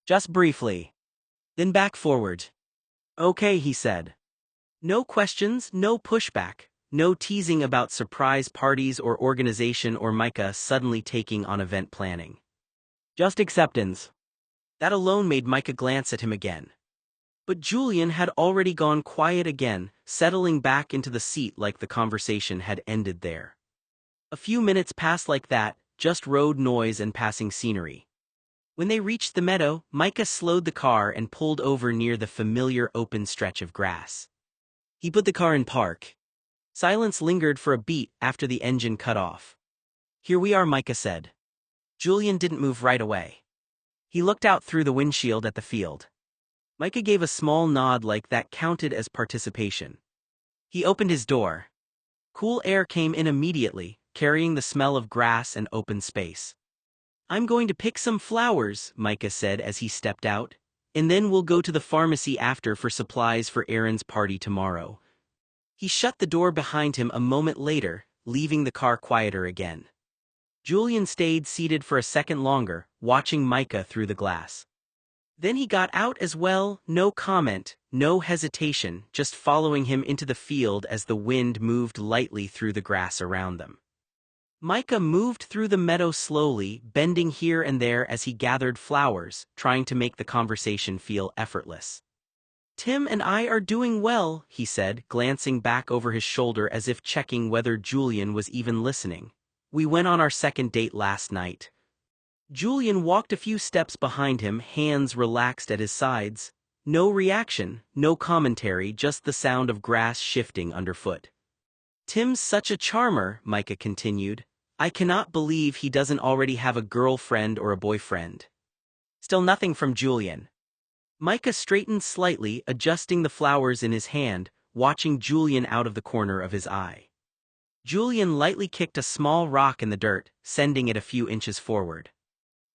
Just briefly. Then back forward. "Okay," he said. No questions, no pushback, no teasing about surprise parties or organization or Micah suddenly taking on event planning. Just acceptance. That alone made Micah glance at him again. But Julian had already gone quiet again, settling back into the seat like the conversation had ended there. A few minutes passed like that, just road noise and passing scenery. When they reached the meadow, Micah slowed the car and pulled over near the familiar open stretch of grass. He put the car in park. Silence lingered for a beat after the engine cut off. "Here we are," Micah said. Julian didn't move right away. He looked out through the windshield at the field. Micah gave a small nod like that counted as participation. He opened his door. Cool air came in immediately, carrying the smell of grass and open space. "I'm going to pick some flowers," Micah said as he stepped out, "and then we'll go to the pharmacy after for supplies for Aaron's party tomorrow." He shut the door behind him a moment later, leaving the car quieter again. Julian stayed seated for a second longer, watching Micah through the glass. Then he got out as well, no comment, no hesitation, just following him into the field as the wind moved lightly through the grass around them. Micah moved through the meadow slowly, bending here and there as he gathered flowers, trying to make the conversation feel effortless. "Tim and I are doing well," he said, glancing back over his shoulder as if checking whether Julian was even listening. "We went on our second date last night." Julian walked a few steps behind him, hands relaxed at his sides. No reaction, no commentary, just the sound of grass shifting underfoot. "Tim's such a charmer," Micah continued. "I cannot believe he doesn't already have a girlfriend or a boyfriend." Still nothing from Julian. Micah straightened slightly, adjusting the flowers in his hand, watching Julian out of the corner of his eye. Julian lightly kicked a small rock in the dirt, sending it a few inches forward.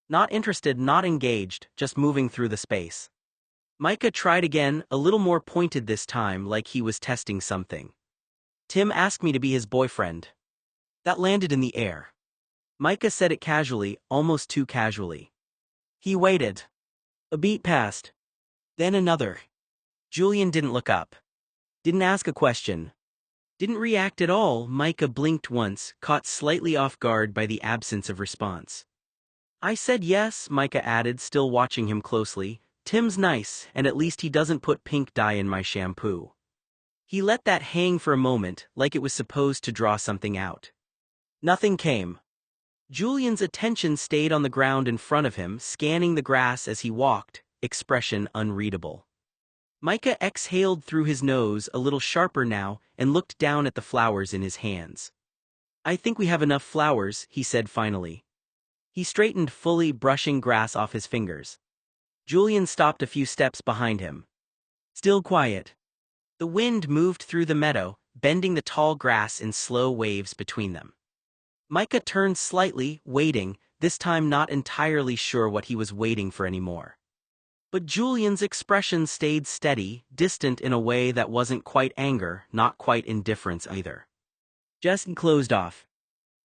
Not interested, not engaged, just moving through the space. Micah tried again, a little more pointed this time, like he was testing something. Tim asked me to be his boyfriend. That landed in the air. Micah said it casually, almost too casually. He waited. A beat passed. Then another. Julian didn't look up. Didn't ask a question. Didn't react at all. Micah blinked once, caught slightly off guard by the absence of response. I said yes, Micah added, still watching him closely. Tim's nice, and at least he doesn't put pink dye in my shampoo. He let that hang for a moment, like it was supposed to draw something out. Nothing came. Julian's attention stayed on the ground in front of him, scanning the grass as he walked, expression unreadable. Micah exhaled through his nose, a little sharper now, and looked down at the flowers in his hands. I think we have enough flowers, he said finally. He straightened fully, brushing grass off his fingers. Julian stopped a few steps behind him. Still quiet. The wind moved through the meadow, bending the tall grass in slow waves between them. Micah turned slightly, waiting, this time not entirely sure what he was waiting for anymore. But Julian's expression stayed steady, distant in a way that wasn't quite anger, not quite indifference either. Just closed off.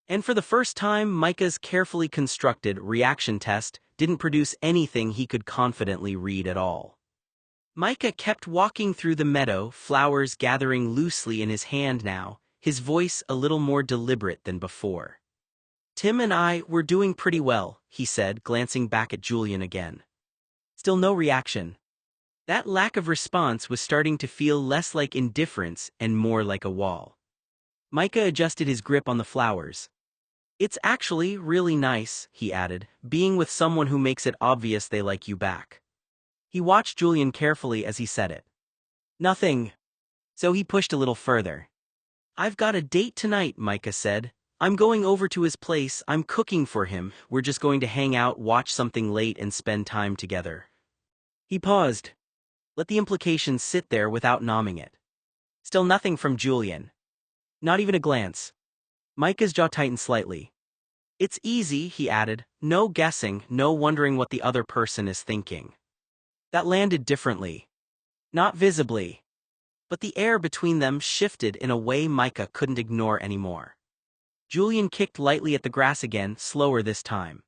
And for the first time, Micah's carefully constructed reaction test didn't produce anything he could confidently read at all. Micah kept walking through the meadow, flowers gathering loosely in his hand now, his voice a little more deliberate than before. Tim and I were doing pretty well, he said, glancing back at Julian again. Still no reaction. That lack of response was starting to feel less like indifference and more like a wall. Micah adjusted his grip on the flowers. It's actually really nice, he added, being with someone who makes it obvious they like you back. He watched Julian carefully as he said it. Nothing. So he pushed a little further. I've got a date tonight, Micah said. I'm going over to his place, I'm cooking for him, we're just going to hang out, watch something late and spend time together. He paused. Let the implication sit there without nomming it. Still nothing from Julian. Not even a glance. Micah's jaw tightened slightly. It's easy, he added, no guessing, no wondering what the other person is thinking. That landed differently. Not visibly. But the air between them shifted in a way Micah couldn't ignore anymore. Julian kicked lightly at the grass again, slower this time.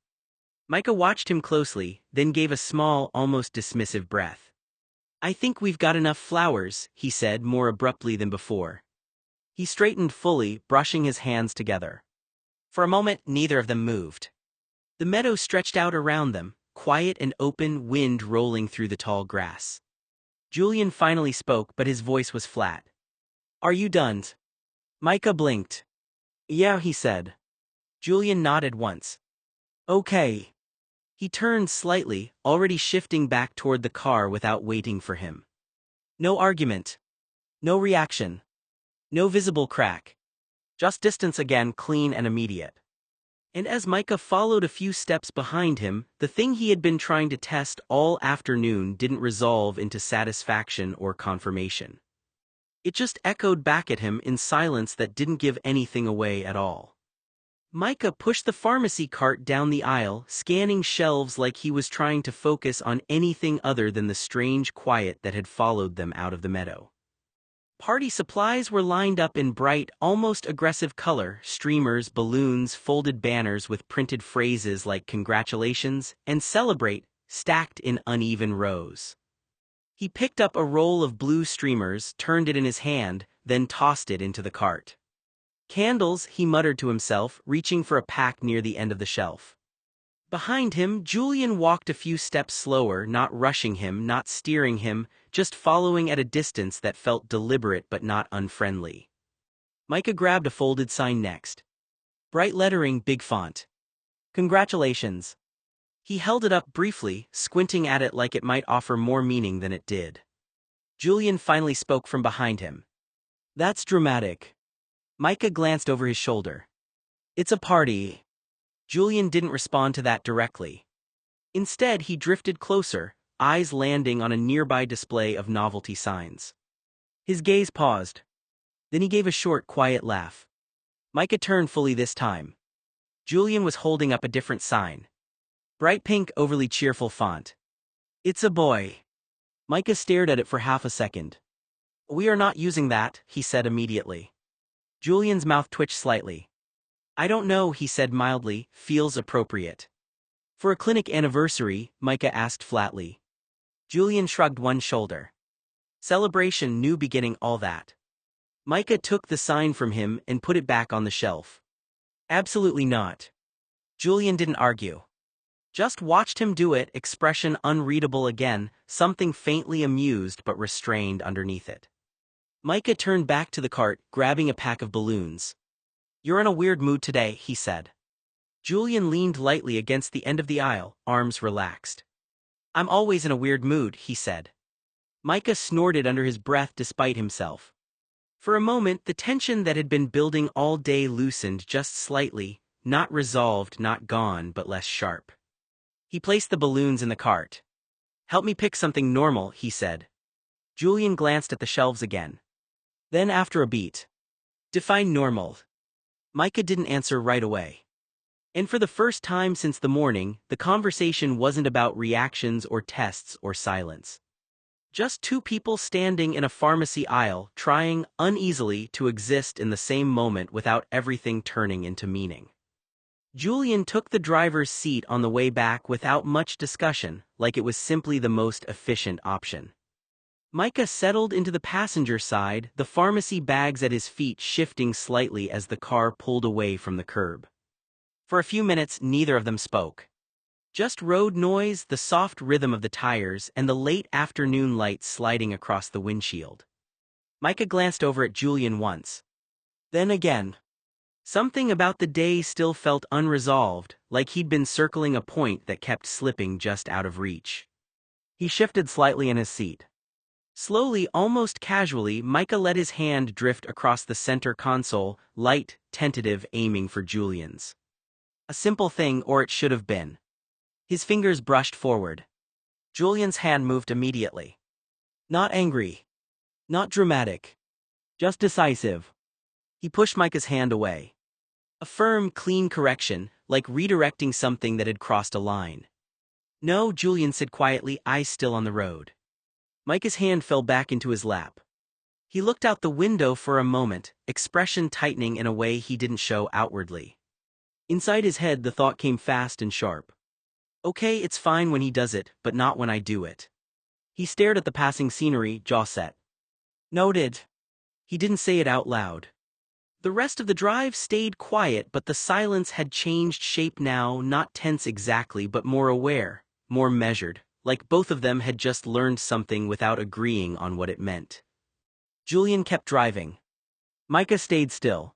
Micah watched him closely, then gave a small, almost dismissive breath. I think we've got enough flowers, he said more abruptly than before. He straightened fully, brushing his hands together. For a moment, neither of them moved. The meadow stretched out around them, quiet and open, wind rolling through the tall grass. Julian finally spoke, but his voice was flat. Are you done? Micah blinked. Yeah, he said. Julian nodded once. Okay. He turned slightly, already shifting back toward the car without waiting for him. No argument. No reaction. No visible crack. Just distance again, clean and immediate. And as Micah followed a few steps behind him, the thing he had been trying to test all afternoon didn't resolve into satisfaction or confirmation. It just echoed back at him in silence that didn't give anything away at all. Micah pushed the pharmacy cart down the aisle, scanning shelves like he was trying to focus on anything other than the strange quiet that had followed them out of the meadow. Party supplies were lined up in bright, almost aggressive color, streamers, balloons, folded banners with printed phrases like "Congratulations" and "Celebrate," stacked in uneven rows. He picked up a roll of blue streamers, turned it in his hand, then tossed it into the cart. Candles, he muttered to himself, reaching for a pack near the end of the shelf. Behind him, Julian walked a few steps slower, not rushing him, not steering him, just following at a distance that felt deliberate but not unfriendly. Micah grabbed a folded sign next. Bright lettering, big font. Congratulations. He held it up briefly, squinting at it like it might offer more meaning than it did. Julian finally spoke from behind him. That's dramatic. Micah glanced over his shoulder. It's a party. Julian didn't respond to that directly. Instead, he drifted closer, eyes landing on a nearby display of novelty signs. His gaze paused. Then he gave a short, quiet laugh. Micah turned fully this time. Julian was holding up a different sign. Bright pink, overly cheerful font. It's a boy. Micah stared at it for half a second. We are not using that, he said immediately. Julian's mouth twitched slightly. I don't know, he said mildly, feels appropriate. For a clinic anniversary, Micah asked flatly. Julian shrugged one shoulder. Celebration, new beginning, all that. Micah took the sign from him and put it back on the shelf. Absolutely not. Julian didn't argue. Just watched him do it, expression unreadable again, something faintly amused but restrained underneath it. Micah turned back to the cart, grabbing a pack of balloons. You're in a weird mood today, he said. Julian leaned lightly against the end of the aisle, arms relaxed. I'm always in a weird mood, he said. Micah snorted under his breath despite himself. For a moment, the tension that had been building all day loosened just slightly, not resolved, not gone, but less sharp. He placed the balloons in the cart. Help me pick something normal, he said. Julian glanced at the shelves again. Then after a beat. Define normal. Micah didn't answer right away. And for the first time since the morning, the conversation wasn't about reactions or tests or silence. Just two people standing in a pharmacy aisle, trying uneasily to exist in the same moment without everything turning into meaning. Julian took the driver's seat on the way back without much discussion, like it was simply the most efficient option. Micah settled into the passenger side, the pharmacy bags at his feet shifting slightly as the car pulled away from the curb. For a few minutes, neither of them spoke. Just road noise, the soft rhythm of the tires, and the late afternoon light sliding across the windshield. Micah glanced over at Julian once. Then again. Something about the day still felt unresolved, like he'd been circling a point that kept slipping just out of reach. He shifted slightly in his seat. Slowly, almost casually, Micah let his hand drift across the center console, light, tentative, aiming for Julian's. A simple thing, or it should have been. His fingers brushed forward. Julian's hand moved immediately. Not angry. Not dramatic. Just decisive. He pushed Micah's hand away. A firm, clean correction, like redirecting something that had crossed a line. No, Julian said quietly, eyes still on the road. Micah's hand fell back into his lap. He looked out the window for a moment, expression tightening in a way he didn't show outwardly. Inside his head, the thought came fast and sharp. Okay, it's fine when he does it, but not when I do it. He stared at the passing scenery, jaw set. Noted. He didn't say it out loud. The rest of the drive stayed quiet, but the silence had changed shape now, not tense exactly, but more aware, more measured, like both of them had just learned something without agreeing on what it meant. Julian kept driving. Micah stayed still.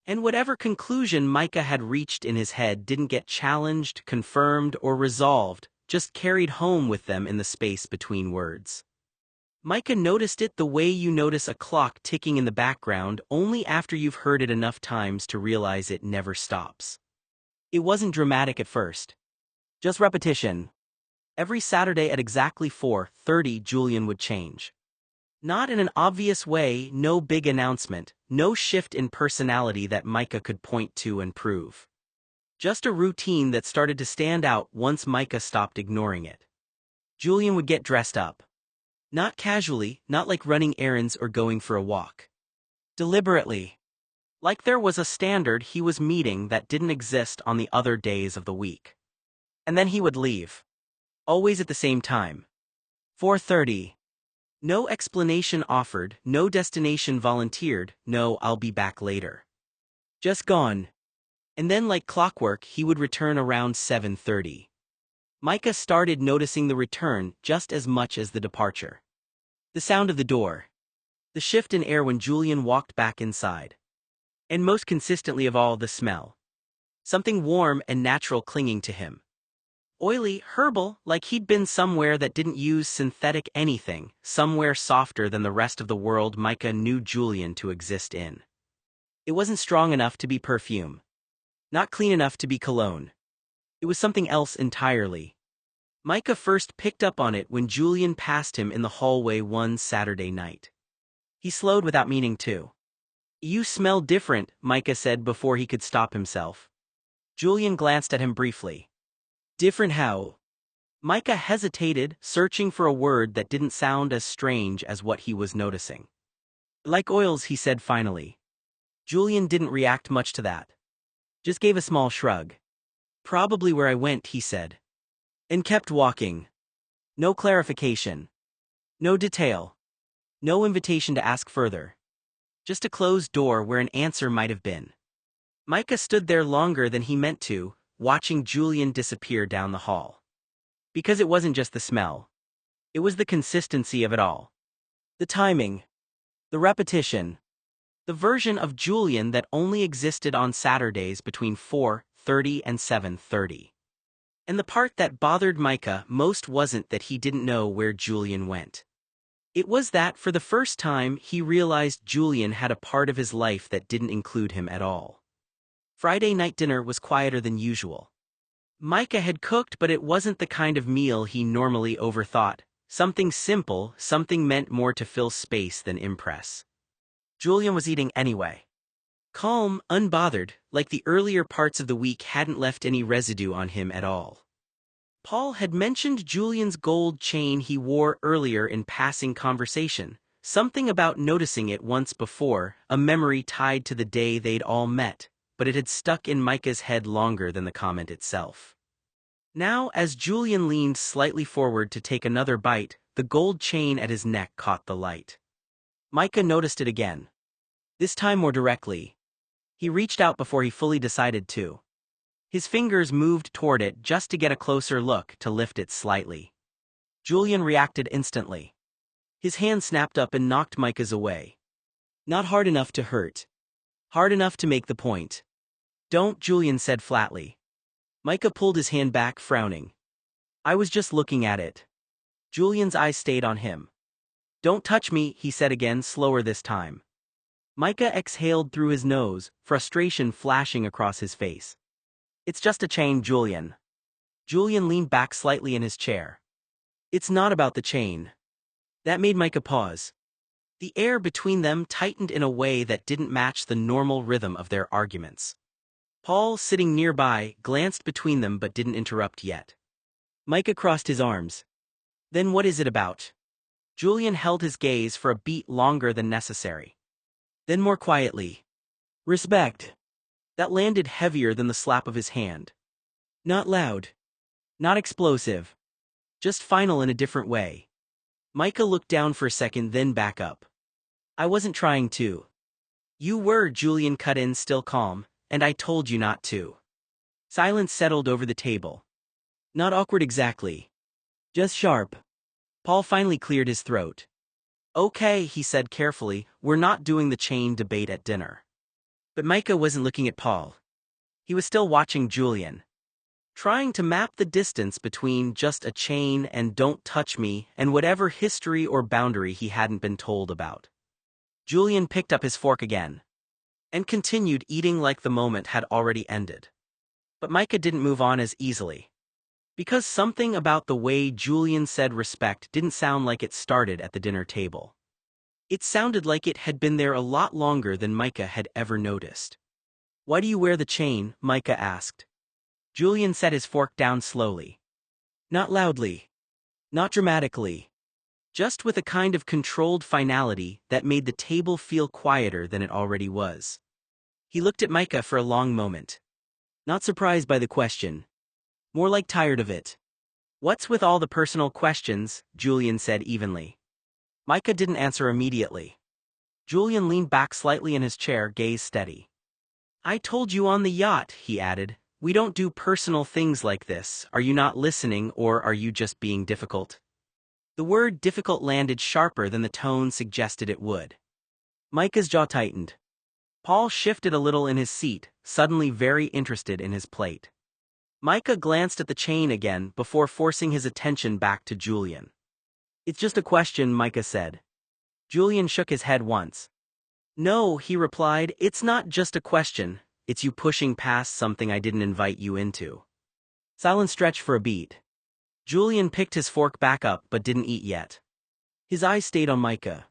And whatever conclusion Micah had reached in his head didn't get challenged, confirmed, or resolved, just carried home with them in the space between words. Micah noticed it the way you notice a clock ticking in the background only after you've heard it enough times to realize it never stops. It wasn't dramatic at first. Just repetition. Every Saturday at exactly 4:30 Julian would change. Not in an obvious way, no big announcement, no shift in personality that Micah could point to and prove. Just a routine that started to stand out once Micah stopped ignoring it. Julian would get dressed up. Not casually, not like running errands or going for a walk. Deliberately. Like there was a standard he was meeting that didn't exist on the other days of the week. And then he would leave. Always at the same time. 4:30. No explanation offered, no destination volunteered, no I'll be back later. Just gone. And then like clockwork he would return around 7:30. Micah started noticing the return just as much as the departure. The sound of the door. The shift in air when Julian walked back inside. And most consistently of all, the smell. Something warm and natural clinging to him. Oily, herbal, like he'd been somewhere that didn't use synthetic anything, somewhere softer than the rest of the world Micah knew Julian to exist in. It wasn't strong enough to be perfume. Not clean enough to be cologne. It was something else entirely. Micah first picked up on it when Julian passed him in the hallway one Saturday night. He slowed without meaning to. You smell different, Micah said before he could stop himself. Julian glanced at him briefly. Different how? Micah hesitated, searching for a word that didn't sound as strange as what he was noticing. Like oils, he said finally. Julian didn't react much to that. Just gave a small shrug. Probably where I went, he said. And kept walking. No clarification. No detail. No invitation to ask further. Just a closed door where an answer might have been. Micah stood there longer than he meant to, watching Julian disappear down the hall. Because it wasn't just the smell. It was the consistency of it all. The timing. The repetition. The version of Julian that only existed on Saturdays between 4:30 and 7:30. And the part that bothered Micah most wasn't that he didn't know where Julian went. It was that, for the first time, he realized Julian had a part of his life that didn't include him at all. Friday night dinner was quieter than usual. Micah had cooked, but it wasn't the kind of meal he normally overthought. Something simple, something meant more to fill space than impress. Julian was eating anyway. Calm, unbothered, like the earlier parts of the week hadn't left any residue on him at all. Paul had mentioned Julian's gold chain he wore earlier in passing conversation, something about noticing it once before, a memory tied to the day they'd all met, but it had stuck in Micah's head longer than the comment itself. Now, as Julian leaned slightly forward to take another bite, the gold chain at his neck caught the light. Micah noticed it again. This time more directly. He reached out before he fully decided to. His fingers moved toward it just to get a closer look, to lift it slightly. Julian reacted instantly. His hand snapped up and knocked Micah's away. Not hard enough to hurt. Hard enough to make the point. Don't, Julian said flatly. Micah pulled his hand back, frowning. I was just looking at it. Julian's eyes stayed on him. Don't touch me, he said again, slower this time. Micah exhaled through his nose, frustration flashing across his face. It's just a chain, Julian. Julian leaned back slightly in his chair. It's not about the chain. That made Micah pause. The air between them tightened in a way that didn't match the normal rhythm of their arguments. Paul, sitting nearby, glanced between them but didn't interrupt yet. Micah crossed his arms. Then what is it about? Julian held his gaze for a beat longer than necessary. Then more quietly. Respect. That landed heavier than the slap of his hand. Not loud. Not explosive. Just final in a different way. Micah looked down for a second, then back up. I wasn't trying to. You were, Julian cut in, still calm, and I told you not to. Silence settled over the table. Not awkward exactly. Just sharp. Paul finally cleared his throat. Okay, he said carefully, we're not doing the chain debate at dinner. But Micah wasn't looking at Paul. He was still watching Julian. Trying to map the distance between just a chain and don't touch me and whatever history or boundary he hadn't been told about. Julian picked up his fork again. And continued eating like the moment had already ended. But Micah didn't move on as easily. Because something about the way Julian said respect didn't sound like it started at the dinner table. It sounded like it had been there a lot longer than Micah had ever noticed. Why do you wear the chain? Micah asked. Julian set his fork down slowly. Not loudly. Not dramatically. Just with a kind of controlled finality that made the table feel quieter than it already was. He looked at Micah for a long moment. Not surprised by the question. More like tired of it. What's with all the personal questions? Julian said evenly. Micah didn't answer immediately. Julian leaned back slightly in his chair, gaze steady. I told you on the yacht, he added. We don't do personal things like this. Are you not listening, or are you just being difficult? The word difficult landed sharper than the tone suggested it would. Micah's jaw tightened. Paul shifted a little in his seat, suddenly very interested in his plate. Micah glanced at the chain again before forcing his attention back to Julian. It's just a question, Micah said. Julian shook his head once. No, he replied, it's not just a question, it's you pushing past something I didn't invite you into. Silence stretched for a beat. Julian picked his fork back up but didn't eat yet. His eyes stayed on Micah.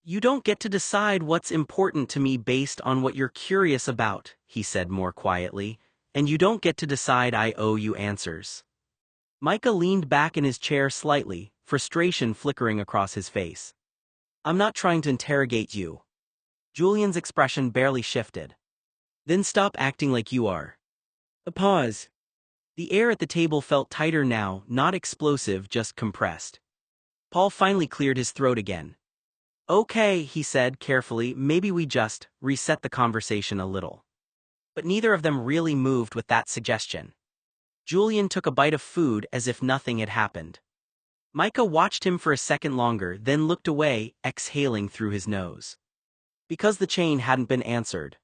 You don't get to decide what's important to me based on what you're curious about, he said more quietly, and you don't get to decide I owe you answers. Micah leaned back in his chair slightly, frustration flickering across his face. I'm not trying to interrogate you. Julian's expression barely shifted. Then stop acting like you are. A pause. The air at the table felt tighter now, not explosive, just compressed. Paul finally cleared his throat again. Okay, he said carefully, maybe we just reset the conversation a little. But neither of them really moved with that suggestion. Julian took a bite of food as if nothing had happened. Micah watched him for a second longer, then looked away, exhaling through his nose. Because the chain hadn't been answered.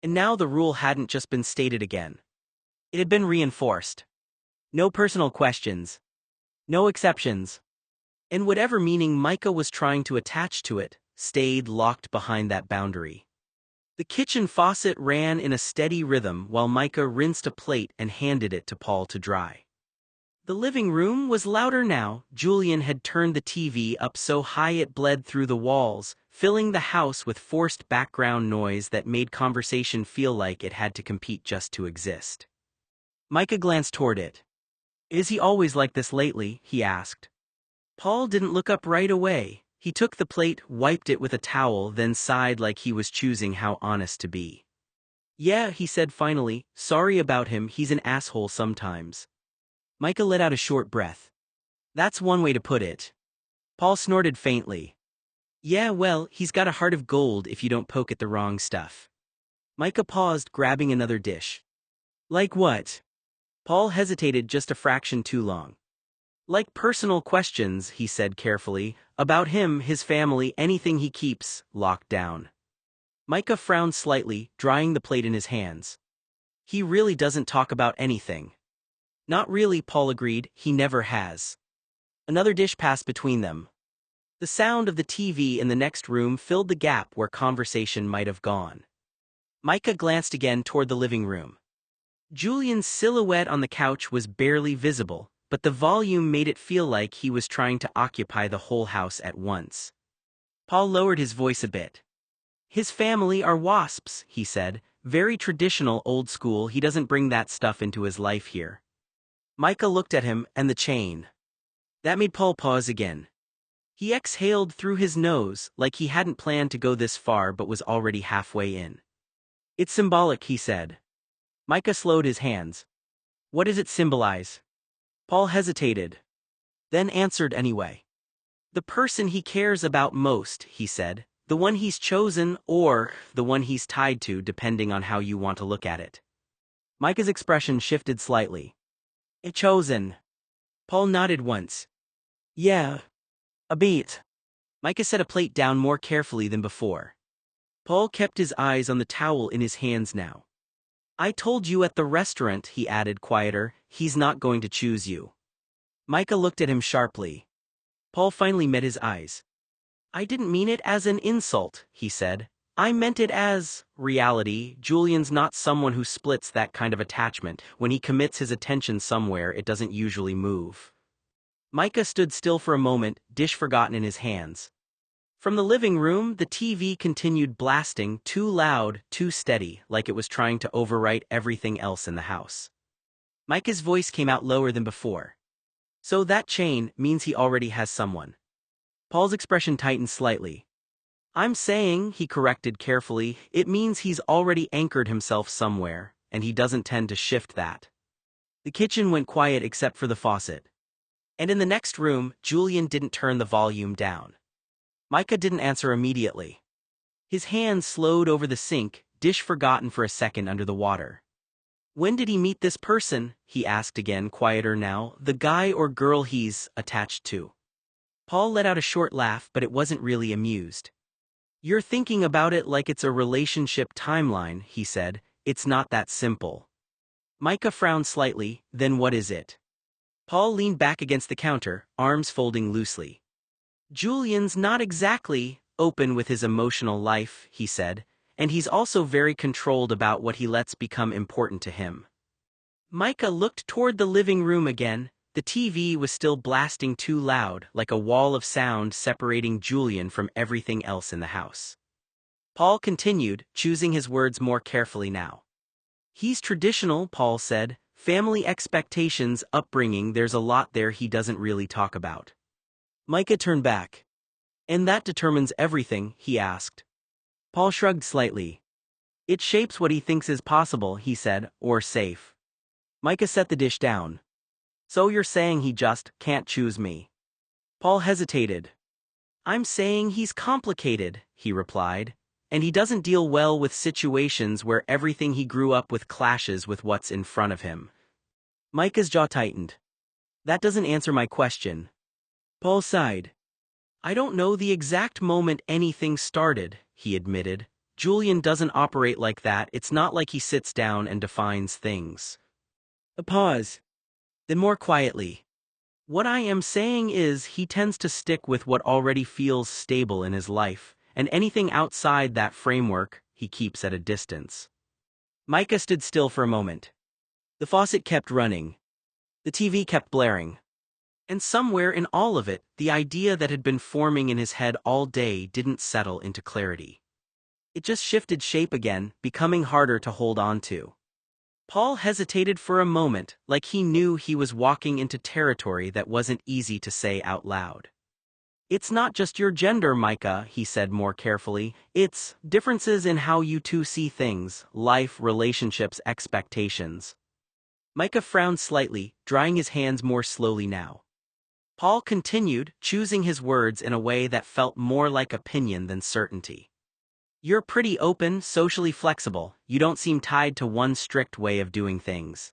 And now the rule hadn't just been stated again. It had been reinforced. No personal questions. No exceptions. And whatever meaning Micah was trying to attach to it, stayed locked behind that boundary. The kitchen faucet ran in a steady rhythm while Micah rinsed a plate and handed it to Paul to dry. The living room was louder now. Julian had turned the TV up so high it bled through the walls, filling the house with forced background noise that made conversation feel like it had to compete just to exist. Micah glanced toward it. Is he always like this lately? He asked. Paul didn't look up right away. He took the plate, wiped it with a towel, then sighed like he was choosing how honest to be. Yeah, he said finally, sorry about him, he's an asshole sometimes. Micah let out a short breath. That's one way to put it. Paul snorted faintly. Yeah, well, he's got a heart of gold if you don't poke at the wrong stuff. Micah paused, grabbing another dish. Like what? Paul hesitated just a fraction too long. Like personal questions, he said carefully, about him, his family, anything he keeps locked down. Micah frowned slightly, drying the plate in his hands. He really doesn't talk about anything. Not really, Paul agreed, he never has. Another dish passed between them. The sound of the TV in the next room filled the gap where conversation might have gone. Micah glanced again toward the living room. Julian's silhouette on the couch was barely visible, but the volume made it feel like he was trying to occupy the whole house at once. Paul lowered his voice a bit. His family are WASPs, he said, very traditional, old school, he doesn't bring that stuff into his life here. Micah looked at him and the chain. That made Paul pause again. He exhaled through his nose, like he hadn't planned to go this far but was already halfway in. It's symbolic, he said. Micah slowed his hands. What does it symbolize? Paul hesitated. Then answered anyway. The person he cares about most, he said. The one he's chosen, or the one he's tied to, depending on how you want to look at it. Micah's expression shifted slightly. Chosen. Paul nodded once. Yeah. A bit. Micah set a plate down more carefully than before. Paul kept his eyes on the towel in his hands now. I told you at the restaurant, he added quieter, he's not going to choose you. Micah looked at him sharply. Paul finally met his eyes. I didn't mean it as an insult, he said. I meant it as reality. Julian's not someone who splits that kind of attachment. When he commits his attention somewhere, it doesn't usually move. Micah stood still for a moment, dish forgotten in his hands. From the living room, the TV continued blasting, too loud, too steady, like it was trying to overwrite everything else in the house. Micah's voice came out lower than before. So that chain means he already has someone. Paul's expression tightened slightly. I'm saying, he corrected carefully, it means he's already anchored himself somewhere, and he doesn't tend to shift that. The kitchen went quiet except for the faucet. And in the next room, Julian didn't turn the volume down. Micah didn't answer immediately. His hand slowed over the sink, dish forgotten for a second under the water. When did he meet this person? He asked again, quieter now, the guy or girl he's attached to. Paul let out a short laugh, but it wasn't really amused. You're thinking about it like it's a relationship timeline, he said. It's not that simple. Micah frowned slightly, then what is it? Paul leaned back against the counter, arms folding loosely. Julian's not exactly open with his emotional life, he said, and he's also very controlled about what he lets become important to him. Micah looked toward the living room again, The TV was still blasting too loud, like a wall of sound separating Julian from everything else in the house. Paul continued, choosing his words more carefully now. He's traditional, Paul said. Family expectations, upbringing, there's a lot there he doesn't really talk about. Micah turned back. And that determines everything, he asked. Paul shrugged slightly. It shapes what he thinks is possible, he said, or safe. Micah set the dish down. So you're saying he just can't choose me? Paul hesitated. I'm saying he's complicated, he replied, and he doesn't deal well with situations where everything he grew up with clashes with what's in front of him. Micah's jaw tightened. That doesn't answer my question. Paul sighed. I don't know the exact moment anything started, he admitted. Julian doesn't operate like that. It's not like he sits down and defines things. A pause. Then more quietly. What I am saying is he tends to stick with what already feels stable in his life, and anything outside that framework, he keeps at a distance. Micah stood still for a moment. The faucet kept running. The TV kept blaring. And somewhere in all of it, the idea that had been forming in his head all day didn't settle into clarity. It just shifted shape again, becoming harder to hold on to. Paul hesitated for a moment, like he knew he was walking into territory that wasn't easy to say out loud. It's not just your gender, Micah, he said more carefully. It's differences in how you two see things, life, relationships, expectations. Micah frowned slightly, drying his hands more slowly now. Paul continued, choosing his words in a way that felt more like opinion than certainty. You're pretty open, socially flexible. You don't seem tied to one strict way of doing things.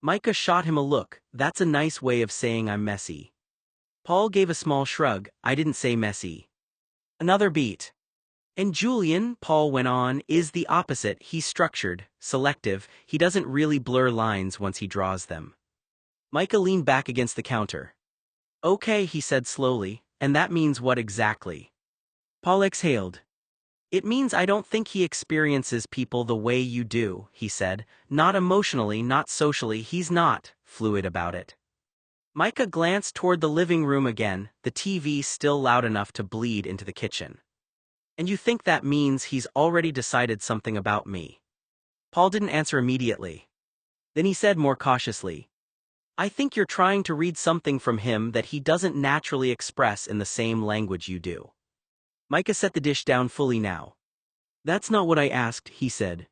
Micah shot him a look. That's a nice way of saying I'm messy. Paul gave a small shrug. I didn't say messy. Another beat. And Julian, Paul went on, is the opposite. He's structured, selective. He doesn't really blur lines once he draws them. Micah leaned back against the counter. Okay, he said slowly, and that means what exactly? Paul exhaled. It means I don't think he experiences people the way you do, he said. Not emotionally, not socially, he's not fluid about it. Micah glanced toward the living room again, the TV still loud enough to bleed into the kitchen. And you think that means he's already decided something about me? Paul didn't answer immediately. Then he said more cautiously, I think you're trying to read something from him that he doesn't naturally express in the same language you do. Micah set the dish down fully now. That's not what I asked, he said.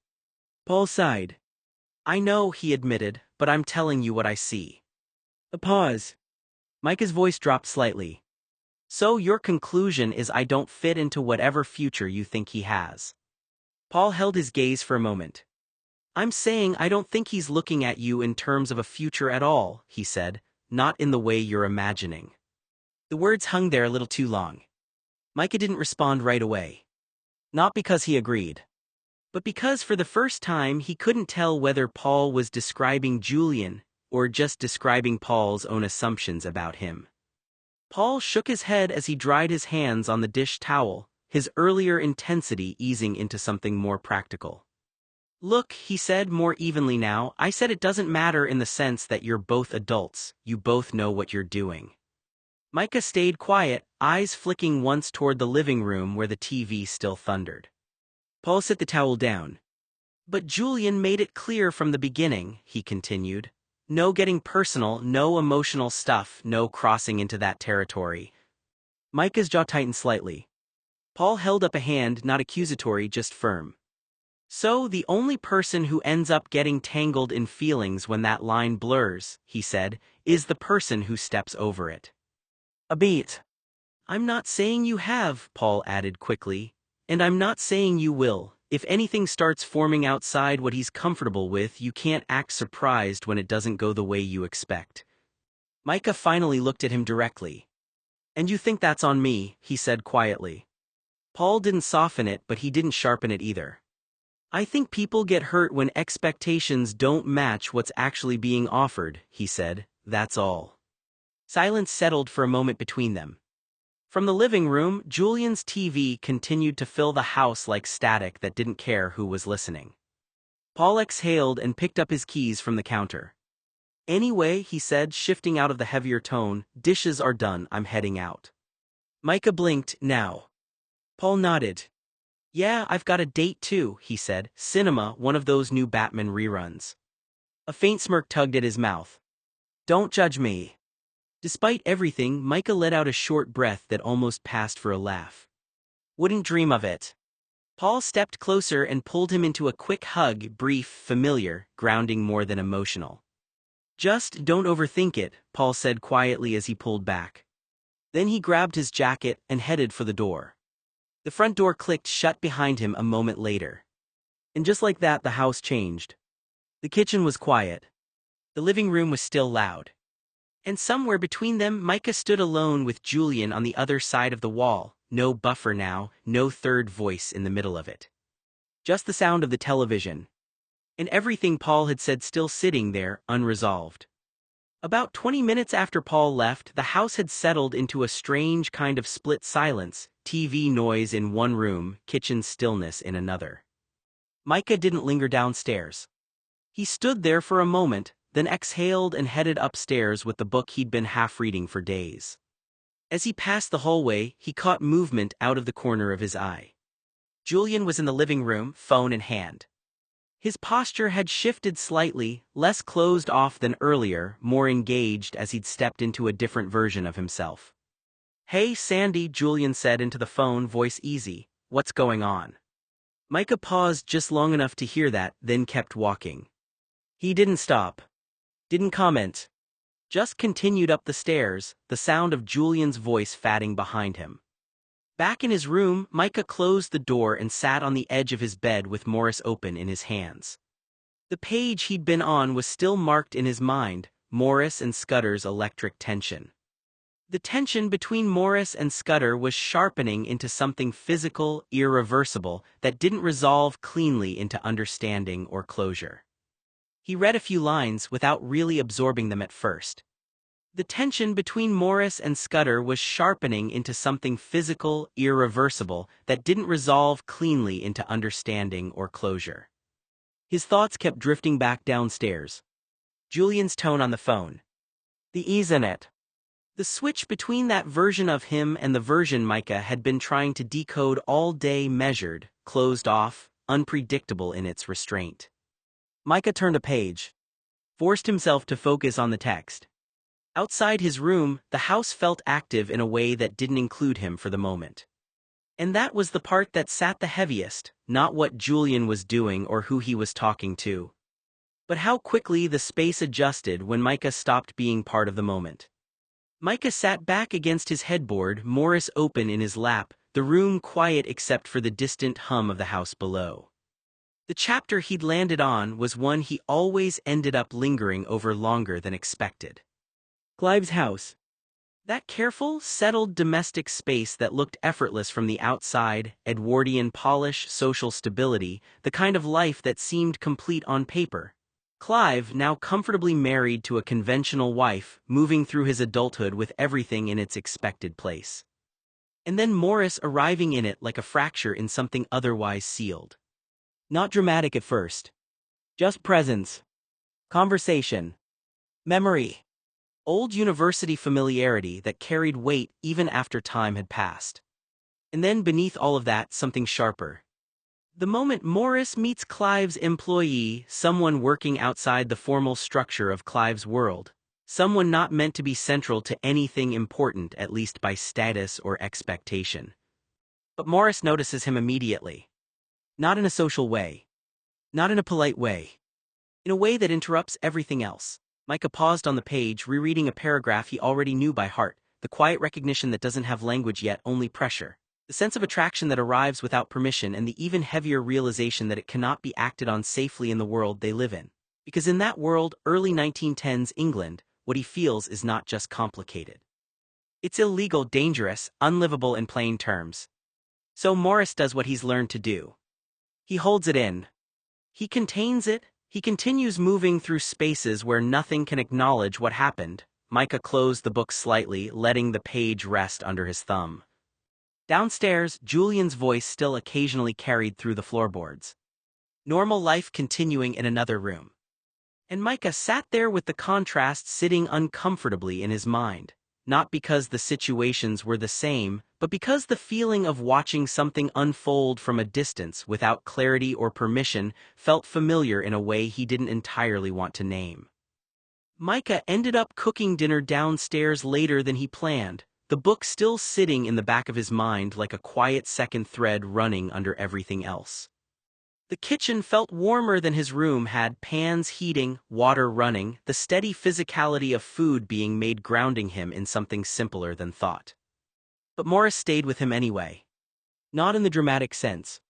Paul sighed. I know, he admitted, but I'm telling you what I see. A pause. Micah's voice dropped slightly. So your conclusion is I don't fit into whatever future you think he has. Paul held his gaze for a moment. I'm saying I don't think he's looking at you in terms of a future at all, he said, not in the way you're imagining. The words hung there a little too long. Micah didn't respond right away. Not because he agreed, but because for the first time he couldn't tell whether Paul was describing Julian or just describing Paul's own assumptions about him. Paul shook his head as he dried his hands on the dish towel, his earlier intensity easing into something more practical. Look, he said more evenly now, I said it doesn't matter in the sense that you're both adults, you both know what you're doing. Micah stayed quiet, eyes flicking once toward the living room where the TV still thundered. Paul set the towel down. But Julian made it clear from the beginning, he continued. No getting personal, no emotional stuff, no crossing into that territory. Micah's jaw tightened slightly. Paul held up a hand, not accusatory, just firm. So the only person who ends up getting tangled in feelings when that line blurs, he said, is the person who steps over it. A beat. I'm not saying you have, Paul added quickly, and I'm not saying you will. If anything starts forming outside what he's comfortable with, you can't act surprised when it doesn't go the way you expect. Micah finally looked at him directly. And you think that's on me, he said quietly. Paul didn't soften it, but he didn't sharpen it either. I think people get hurt when expectations don't match what's actually being offered, he said, that's all. Silence settled for a moment between them. From the living room, Julian's TV continued to fill the house like static that didn't care who was listening. Paul exhaled and picked up his keys from the counter. Anyway, he said, shifting out of the heavier tone, dishes are done, I'm heading out. Micah blinked, now. Paul nodded. Yeah, I've got a date too, he said, cinema, one of those new Batman reruns. A faint smirk tugged at his mouth. Don't judge me. Despite everything, Micah let out a short breath that almost passed for a laugh. Wouldn't dream of it. Paul stepped closer and pulled him into a quick hug, brief, familiar, grounding more than emotional. Just don't overthink it, Paul said quietly as he pulled back. Then he grabbed his jacket and headed for the door. The front door clicked shut behind him a moment later. And just like that, the house changed. The kitchen was quiet. The living room was still loud. And somewhere between them, Micah stood alone with Julian on the other side of the wall, no buffer now, no third voice in the middle of it. Just the sound of the television. And everything Paul had said still sitting there, unresolved. About 20 minutes after Paul left, the house had settled into a strange kind of split silence, TV noise in one room, kitchen stillness in another. Micah didn't linger downstairs. He stood there for a moment, then exhaled and headed upstairs with the book he'd been half-reading for days. As he passed the hallway, he caught movement out of the corner of his eye. Julian was in the living room, phone in hand. His posture had shifted slightly, less closed off than earlier, more engaged as he'd stepped into a different version of himself. Hey Sandy, Julian said into the phone, voice easy, what's going on? Micah paused just long enough to hear that, then kept walking. He didn't stop. Didn't comment. Just continued up the stairs, the sound of Julian's voice fatting behind him. Back in his room, Micah closed the door and sat on the edge of his bed with Morris open in his hands. The page he'd been on was still marked in his mind, Morris and Scudder's electric tension. The tension between Morris and Scudder was sharpening into something physical, irreversible, that didn't resolve cleanly into understanding or closure. He read a few lines without really absorbing them at first. The tension between Morris and Scudder was sharpening into something physical, irreversible, that didn't resolve cleanly into understanding or closure. His thoughts kept drifting back downstairs. Julian's tone on the phone. The ease in it. The switch between that version of him and the version Micah had been trying to decode all day, measured, closed off, unpredictable in its restraint. Micah turned a page. Forced himself to focus on the text. Outside his room, the house felt active in a way that didn't include him for the moment. And that was the part that sat the heaviest, not what Julian was doing or who he was talking to, but how quickly the space adjusted when Micah stopped being part of the moment. Micah sat back against his headboard, Morris open in his lap, the room quiet except for the distant hum of the house below. The chapter he'd landed on was one he always ended up lingering over longer than expected. Clive's house. That careful, settled domestic space that looked effortless from the outside, Edwardian polish, social stability, the kind of life that seemed complete on paper. Clive, now comfortably married to a conventional wife, moving through his adulthood with everything in its expected place. And then Morris arriving in it like a fracture in something otherwise sealed. Not dramatic at first. Just presence. Conversation. Memory. Old university familiarity that carried weight even after time had passed. And then beneath all of that, something sharper. The moment Morris meets Clive's employee, someone working outside the formal structure of Clive's world. Someone not meant to be central to anything important, at least by status or expectation. But Morris notices him immediately. Not in a social way. Not in a polite way. In a way that interrupts everything else. Micah paused on the page, rereading a paragraph he already knew by heart, the quiet recognition that doesn't have language yet, only pressure. The sense of attraction that arrives without permission, and the even heavier realization that it cannot be acted on safely in the world they live in. Because in that world, early 1910s England, what he feels is not just complicated. It's illegal, dangerous, unlivable in plain terms. So Morris does what he's learned to do. He holds it in. He contains it. He continues moving through spaces where nothing can acknowledge what happened. Micah closed the book slightly, letting the page rest under his thumb. Downstairs, Julian's voice still occasionally carried through the floorboards. Normal life continuing in another room. And Micah sat there with the contrast sitting uncomfortably in his mind, not because the situations were the same, but because the feeling of watching something unfold from a distance without clarity or permission felt familiar in a way he didn't entirely want to name. Micah ended up cooking dinner downstairs later than he planned, the book still sitting in the back of his mind like a quiet second thread running under everything else. The kitchen felt warmer than his room had, pans heating, water running, the steady physicality of food being made grounding him in something simpler than thought. But Morris stayed with him anyway. Not in the dramatic sense.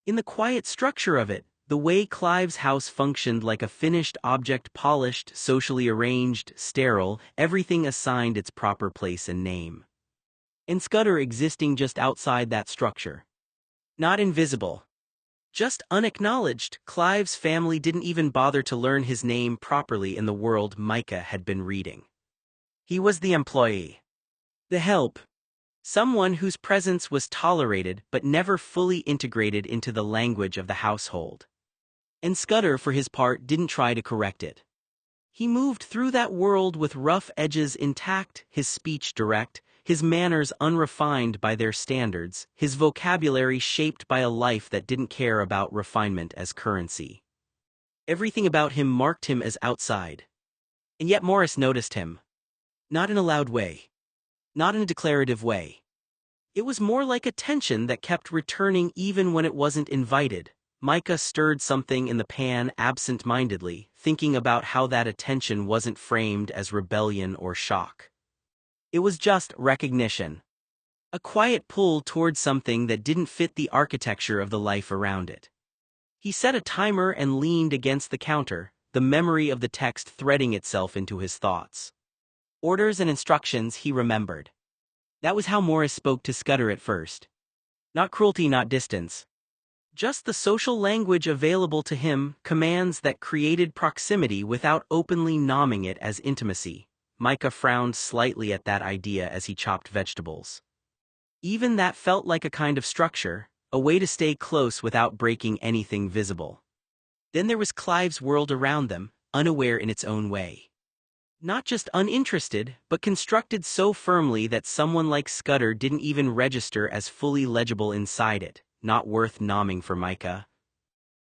In the quiet structure of it, the way Clive's house functioned like a finished object, polished, socially arranged, sterile, everything assigned its proper place and name. And Scudder existing just outside that structure. Not invisible. Just unacknowledged. Clive's family didn't even bother to learn his name properly in the world Micah had been reading. He was the employee. The help. Someone whose presence was tolerated but never fully integrated into the language of the household. And Scudder, for his part, didn't try to correct it. He moved through that world with rough edges intact, his speech direct, his manners unrefined by their standards, his vocabulary shaped by a life that didn't care about refinement as currency. Everything about him marked him as outside. And yet Morris noticed him. Not in a loud way. Not in a declarative way. It was more like a tension that kept returning even when it wasn't invited. Micah stirred something in the pan absent-mindedly, thinking about how that attention wasn't framed as rebellion or shock. It was just recognition. A quiet pull towards something that didn't fit the architecture of the life around it. He set a timer and leaned against the counter, the memory of the text threading itself into his thoughts. Orders and instructions he remembered. That was how Morris spoke to Scudder at first. Not cruelty, not distance. Just the social language available to him, commands that created proximity without openly nomming it as intimacy. Micah frowned slightly at that idea as he chopped vegetables. Even that felt like a kind of structure, a way to stay close without breaking anything visible. Then there was Clive's world around them, unaware in its own way. Not just uninterested, but constructed so firmly that someone like Scudder didn't even register as fully legible inside it. Not worth nomming for Micah,